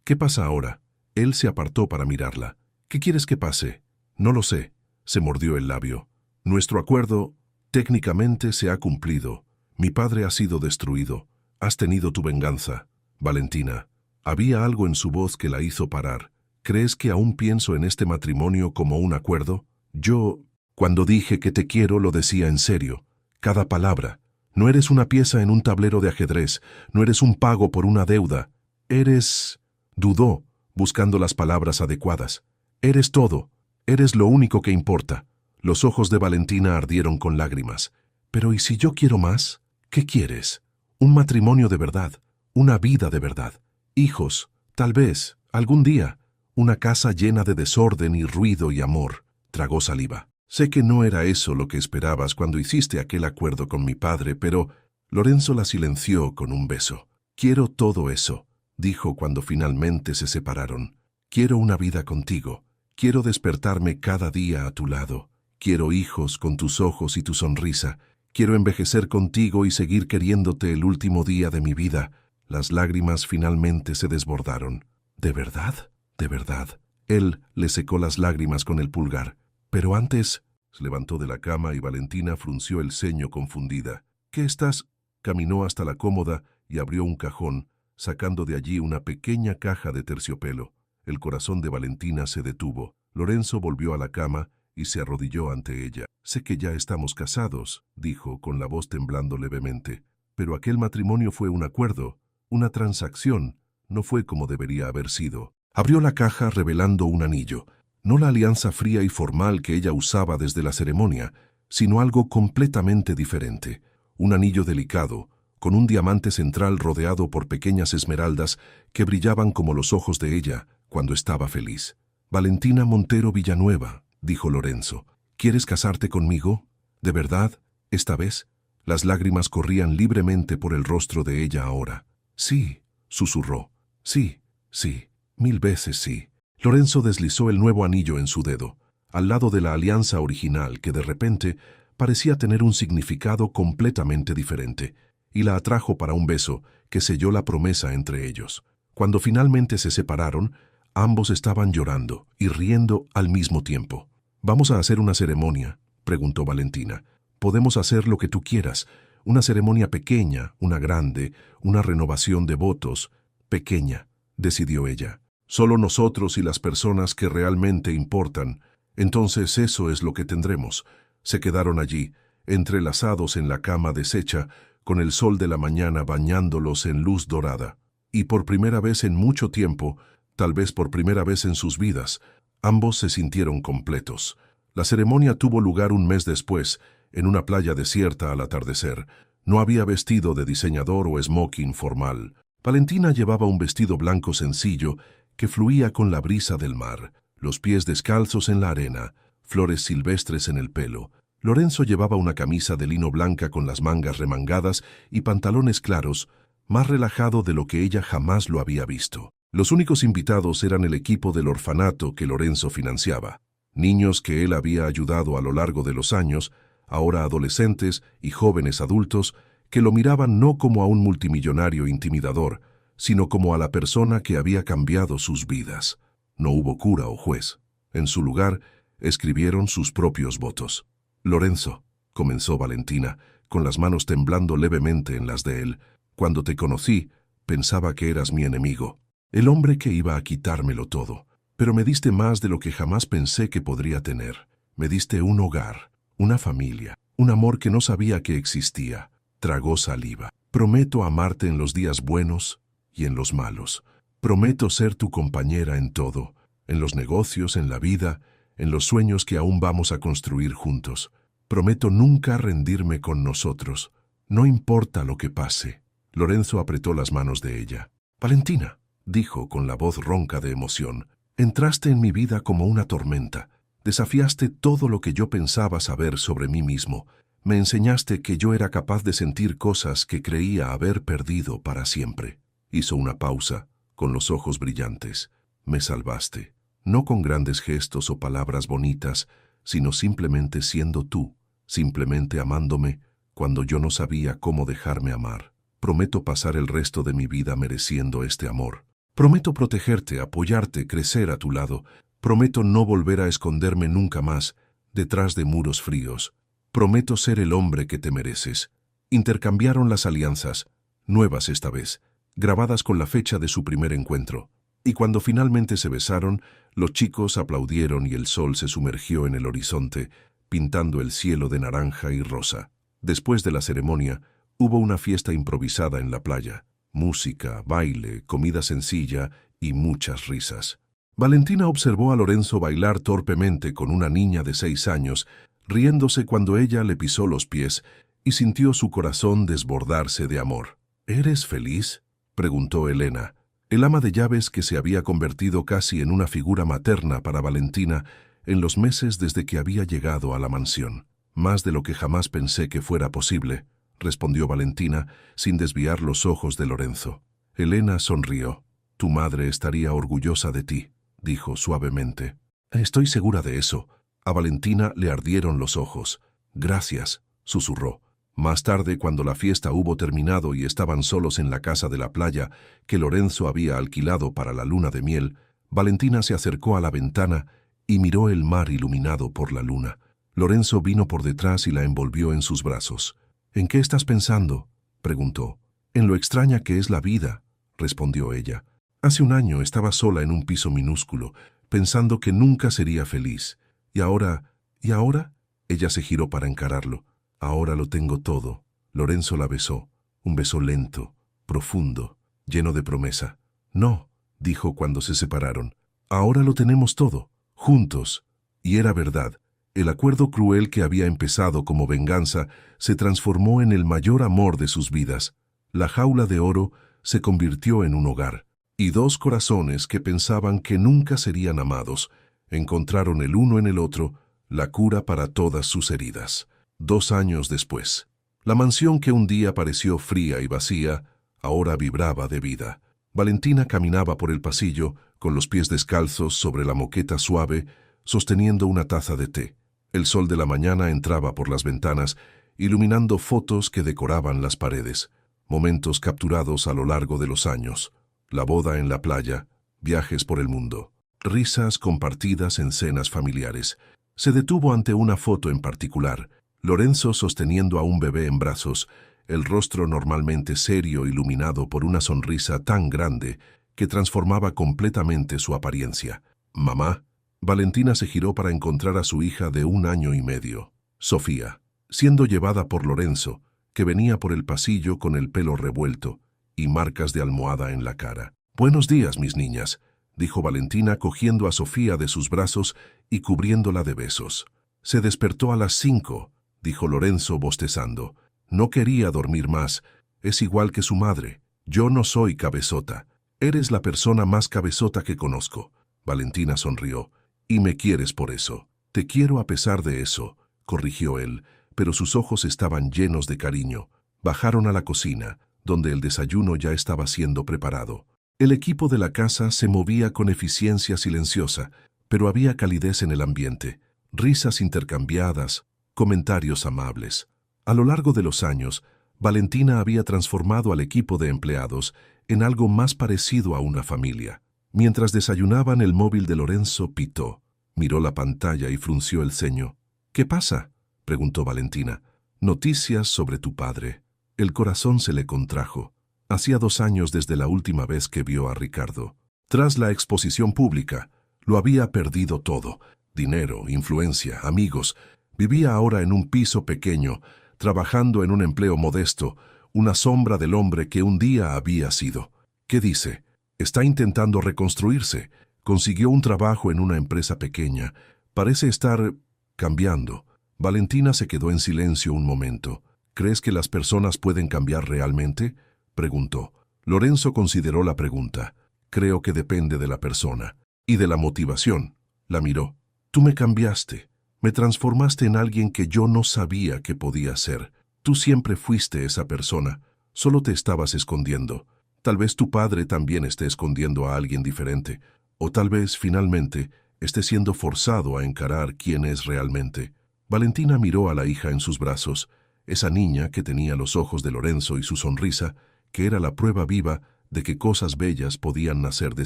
¿Qué pasa ahora?» Él se apartó para mirarla. «¿Qué quieres que pase?» «No lo sé», se mordió el labio. «Nuestro acuerdo técnicamente se ha cumplido. Mi padre ha sido destruido. Has tenido tu venganza, Valentina». Había algo en su voz que la hizo parar. «¿Crees que aún pienso en este matrimonio como un acuerdo? Yo, cuando dije que te quiero, lo decía en serio. Cada palabra. No eres una pieza en un tablero de ajedrez. No eres un pago por una deuda. Eres...» Dudó, buscando las palabras adecuadas. «Eres todo. Eres lo único que importa». Los ojos de Valentina ardieron con lágrimas. «Pero ¿y si yo quiero más? ¿Qué quieres? Un matrimonio de verdad, una vida de verdad, hijos, tal vez, algún día, una casa llena de desorden y ruido y amor». Tragó saliva. «Sé que no era eso lo que esperabas cuando hiciste aquel acuerdo con mi padre, pero...» Lorenzo la silenció con un beso. «Quiero todo eso», dijo cuando finalmente se separaron. «Quiero una vida contigo. Quiero despertarme cada día a tu lado. Quiero hijos con tus ojos y tu sonrisa. Quiero envejecer contigo y seguir queriéndote el último día de mi vida». Las lágrimas finalmente se desbordaron. «¿De verdad? ¿De verdad?» Él le secó las lágrimas con el pulgar. «Pero antes...» Se levantó de la cama y Valentina frunció el ceño confundida. «¿Qué estás...?» Caminó hasta la cómoda y abrió un cajón, sacando de allí una pequeña caja de terciopelo. El corazón de Valentina se detuvo. Lorenzo volvió a la cama y se arrodilló ante ella. «Sé que ya estamos casados», dijo con la voz temblando levemente. «Pero aquel matrimonio fue un acuerdo, una transacción, no fue como debería haber sido». Abrió la caja revelando un anillo. No la alianza fría y formal que ella usaba desde la ceremonia, sino algo completamente diferente. Un anillo delicado, con un diamante central rodeado por pequeñas esmeraldas que brillaban como los ojos de ella cuando estaba feliz. «Valentina Montero Villanueva», dijo Lorenzo, «¿quieres casarte conmigo? ¿De verdad? ¿Esta vez?» Las lágrimas corrían libremente por el rostro de ella ahora. «Sí», susurró. «Sí, sí, 1000 veces sí». Lorenzo deslizó el nuevo anillo en su dedo, al lado de la alianza original que de repente parecía tener un significado completamente diferente, y la atrajo para un beso que selló la promesa entre ellos. Cuando finalmente se separaron, ambos estaban llorando y riendo al mismo tiempo. «¿Vamos a hacer una ceremonia?», preguntó Valentina. «Podemos hacer lo que tú quieras, Una ceremonia pequeña, una grande, una renovación de votos. Pequeña, decidió ella. Solo nosotros y las personas que realmente importan. Entonces eso es lo que tendremos. Se quedaron allí, entrelazados en la cama deshecha, con el sol de la mañana bañándolos en luz dorada. Y por primera vez en mucho tiempo, tal vez por primera vez en sus vidas, ambos se sintieron completos. La ceremonia tuvo lugar un mes después, en una playa desierta al atardecer. No había vestido de diseñador o smoking formal. Valentina llevaba un vestido blanco sencillo que fluía con la brisa del mar, los pies descalzos en la arena, flores silvestres en el pelo. Lorenzo llevaba una camisa de lino blanca con las mangas remangadas y pantalones claros, más relajado de lo que ella jamás lo había visto. Los únicos invitados eran el equipo del orfanato que Lorenzo financiaba. Niños que él había ayudado a lo largo de los años, ahora adolescentes y jóvenes adultos, que lo miraban no como a un multimillonario intimidador, sino como a la persona que había cambiado sus vidas. No hubo cura o juez. En su lugar, escribieron sus propios votos. Lorenzo, comenzó Valentina, con las manos temblando levemente en las de él, cuando te conocí, pensaba que eras mi enemigo, el hombre que iba a quitármelo todo. Pero me diste más de lo que jamás pensé que podría tener. Me diste un hogar, una familia, un amor que no sabía que existía. Tragó saliva. Prometo amarte en los días buenos y en los malos. Prometo ser tu compañera en todo, en los negocios, en la vida, en los sueños que aún vamos a construir juntos. Prometo nunca rendirme con nosotros. No importa lo que pase. Lorenzo apretó las manos de ella. Valentina, dijo con la voz ronca de emoción, entraste en mi vida como una tormenta. Desafiaste todo lo que yo pensaba saber sobre mí mismo. Me enseñaste que yo era capaz de sentir cosas que creía haber perdido para siempre. Hizo una pausa, con los ojos brillantes. Me salvaste, no con grandes gestos o palabras bonitas, sino simplemente siendo tú, simplemente amándome cuando yo no sabía cómo dejarme amar. Prometo pasar el resto de mi vida mereciendo este amor. Prometo protegerte, apoyarte, crecer a tu lado. Prometo no volver a esconderme nunca más, detrás de muros fríos. Prometo ser el hombre que te mereces. Intercambiaron las alianzas, nuevas esta vez, grabadas con la fecha de su primer encuentro. Y cuando finalmente se besaron, los chicos aplaudieron y el sol se sumergió en el horizonte, pintando el cielo de naranja y rosa. Después de la ceremonia, hubo una fiesta improvisada en la playa. Música, baile, comida sencilla y muchas risas. Valentina observó a Lorenzo bailar torpemente con una niña de 6 años, riéndose cuando ella le pisó los pies y sintió su corazón desbordarse de amor. ¿Eres feliz?, preguntó Elena, el ama de llaves que se había convertido casi en una figura materna para Valentina en los meses desde que había llegado a la mansión. Más de lo que jamás pensé que fuera posible, respondió Valentina, sin desviar los ojos de Lorenzo. Elena sonrió. Tu madre estaría orgullosa de ti, dijo suavemente. Estoy segura de eso. A Valentina le ardieron los ojos. Gracias, susurró. Más tarde, cuando la fiesta hubo terminado y estaban solos en la casa de la playa que Lorenzo había alquilado para la luna de miel, Valentina se acercó a la ventana y miró el mar iluminado por la luna. Lorenzo vino por detrás y la envolvió en sus brazos. ¿En qué estás pensando?, preguntó. En lo extraña que es la vida, respondió ella. Hace un año estaba sola en un piso minúsculo, pensando que nunca sería feliz. ¿Y ahora? Ella se giró para encararlo. Ahora lo tengo todo. Lorenzo la besó. Un beso lento, profundo, lleno de promesa. No, dijo cuando se separaron. Ahora lo tenemos todo, juntos. Y era verdad. El acuerdo cruel que había empezado como venganza se transformó en el mayor amor de sus vidas. La jaula de oro se convirtió en un hogar, y dos corazones que pensaban que nunca serían amados encontraron el uno en el otro la cura para todas sus heridas. 2 años después, la mansión que un día pareció fría y vacía, ahora vibraba de vida. Valentina caminaba por el pasillo, con los pies descalzos sobre la moqueta suave, sosteniendo una taza de té. El sol de la mañana entraba por las ventanas, iluminando fotos que decoraban las paredes, momentos capturados a lo largo de los años, la boda en la playa, viajes por el mundo, risas compartidas en cenas familiares. Se detuvo ante una foto en particular, Lorenzo sosteniendo a un bebé en brazos, el rostro normalmente serio iluminado por una sonrisa tan grande que transformaba completamente su apariencia. «Mamá». Valentina se giró para encontrar a su hija de 1 año y medio, Sofía, siendo llevada por Lorenzo, que venía por el pasillo con el pelo revuelto y marcas de almohada en la cara. «Buenos días, mis niñas», dijo Valentina cogiendo a Sofía de sus brazos y cubriéndola de besos. «Se despertó a las 5», dijo Lorenzo bostezando. «No quería dormir más. Es igual que su madre. Yo no soy cabezota. Eres la persona más cabezota que conozco». Valentina sonrió. «Y me quieres por eso». «Te quiero a pesar de eso», corrigió él, pero sus ojos estaban llenos de cariño. Bajaron a la cocina, donde el desayuno ya estaba siendo preparado. El equipo de la casa se movía con eficiencia silenciosa, pero había calidez en el ambiente, risas intercambiadas, comentarios amables. A lo largo de los años, Valentina había transformado al equipo de empleados en algo más parecido a una familia. Mientras desayunaban, el móvil de Lorenzo pitó. Miró la pantalla y frunció el ceño. «¿Qué pasa?», preguntó Valentina. «Noticias sobre tu padre». El corazón se le contrajo. Hacía 2 años desde la última vez que vio a Ricardo. Tras la exposición pública, lo había perdido todo. Dinero, influencia, amigos. Vivía ahora en un piso pequeño, trabajando en un empleo modesto, una sombra del hombre que un día había sido. ¿Qué dice? Está intentando reconstruirse. Consiguió un trabajo en una empresa pequeña. Parece estar cambiando. Valentina se quedó en silencio un momento. «¿Crees que las personas pueden cambiar realmente?», preguntó. Lorenzo consideró la pregunta. «Creo que depende de la persona y de la motivación». La miró. «Tú me cambiaste. Me transformaste en alguien que yo no sabía que podía ser. Tú siempre fuiste esa persona. Solo te estabas escondiendo. Tal vez tu padre también esté escondiendo a alguien diferente. O tal vez, finalmente, esté siendo forzado a encarar quién es realmente». Valentina miró a la hija en sus brazos, esa niña que tenía los ojos de Lorenzo y su sonrisa, que era la prueba viva de que cosas bellas podían nacer de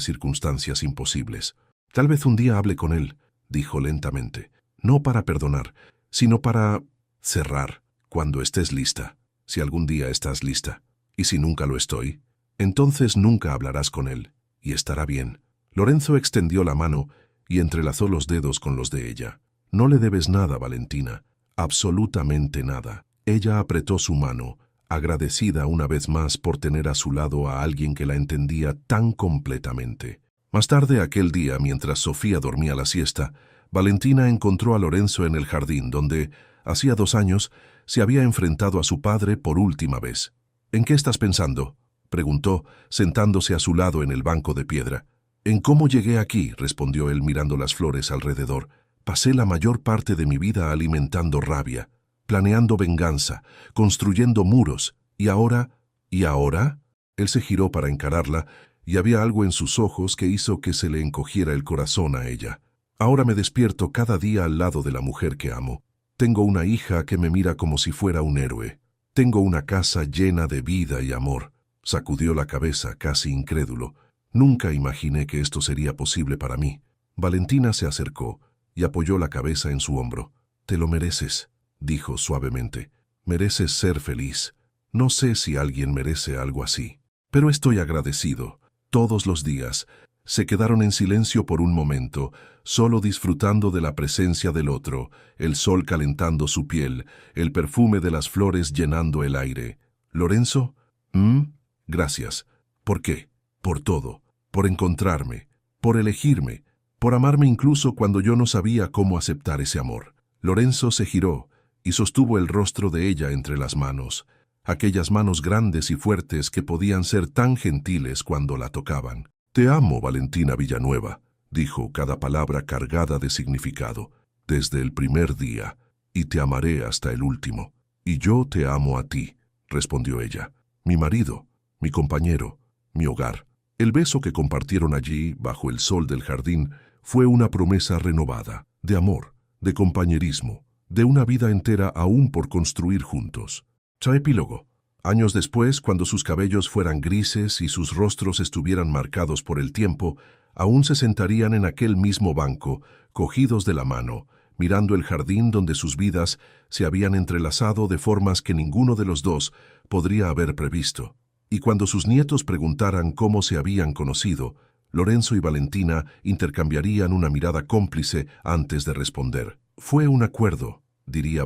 circunstancias imposibles. «Tal vez un día hable con él», dijo lentamente. «No para perdonar, sino para cerrar, cuando estés lista. Si algún día estás lista. Y si nunca lo estoy, entonces nunca hablarás con él, y estará bien». Lorenzo extendió la mano y entrelazó los dedos con los de ella. «No le debes nada, Valentina, absolutamente nada». Ella apretó su mano, agradecida una vez más por tener a su lado a alguien que la entendía tan completamente. Más tarde aquel día, mientras Sofía dormía la siesta, Valentina encontró a Lorenzo en el jardín, donde, hacía 2 años, se había enfrentado a su padre por última vez. «¿En qué estás pensando?», preguntó, sentándose a su lado en el banco de piedra. «En cómo llegué aquí», respondió él mirando las flores alrededor. «Pasé la mayor parte de mi vida alimentando rabia, planeando venganza, construyendo muros, y ahora...». «¿Y ahora?». Él se giró para encararla, y había algo en sus ojos que hizo que se le encogiera el corazón a ella. «Ahora me despierto cada día al lado de la mujer que amo. Tengo una hija que me mira como si fuera un héroe. Tengo una casa llena de vida y amor». Sacudió la cabeza, casi incrédulo. «Nunca imaginé que esto sería posible para mí». Valentina se acercó y apoyó la cabeza en su hombro. «Te lo mereces», dijo suavemente. «Mereces ser feliz. No sé si alguien merece algo así, pero estoy agradecido». Todos los días se quedaron en silencio por un momento, solo disfrutando de la presencia del otro, el sol calentando su piel, el perfume de las flores llenando el aire. «¿Lorenzo? Gracias». «¿Por qué?». «Por todo. Por encontrarme. Por elegirme. Por amarme incluso cuando yo no sabía cómo aceptar ese amor». Lorenzo se giró y sostuvo el rostro de ella entre las manos, aquellas manos grandes y fuertes que podían ser tan gentiles cuando la tocaban. «Te amo, Valentina Villanueva», dijo, cada palabra cargada de significado, «desde el primer día, y te amaré hasta el último». «Y yo te amo a ti», respondió ella, «mi marido, mi compañero, mi hogar». El beso que compartieron allí, bajo el sol del jardín, fue una promesa renovada, de amor, de compañerismo, de una vida entera aún por construir juntos. Epílogo. Años después, cuando sus cabellos fueran grises y sus rostros estuvieran marcados por el tiempo, aún se sentarían en aquel mismo banco, cogidos de la mano, mirando el jardín donde sus vidas se habían entrelazado de formas que ninguno de los dos podría haber previsto. Y cuando sus nietos preguntaran cómo se habían conocido, Lorenzo y Valentina intercambiarían una mirada cómplice antes de responder. Fue un acuerdo, diría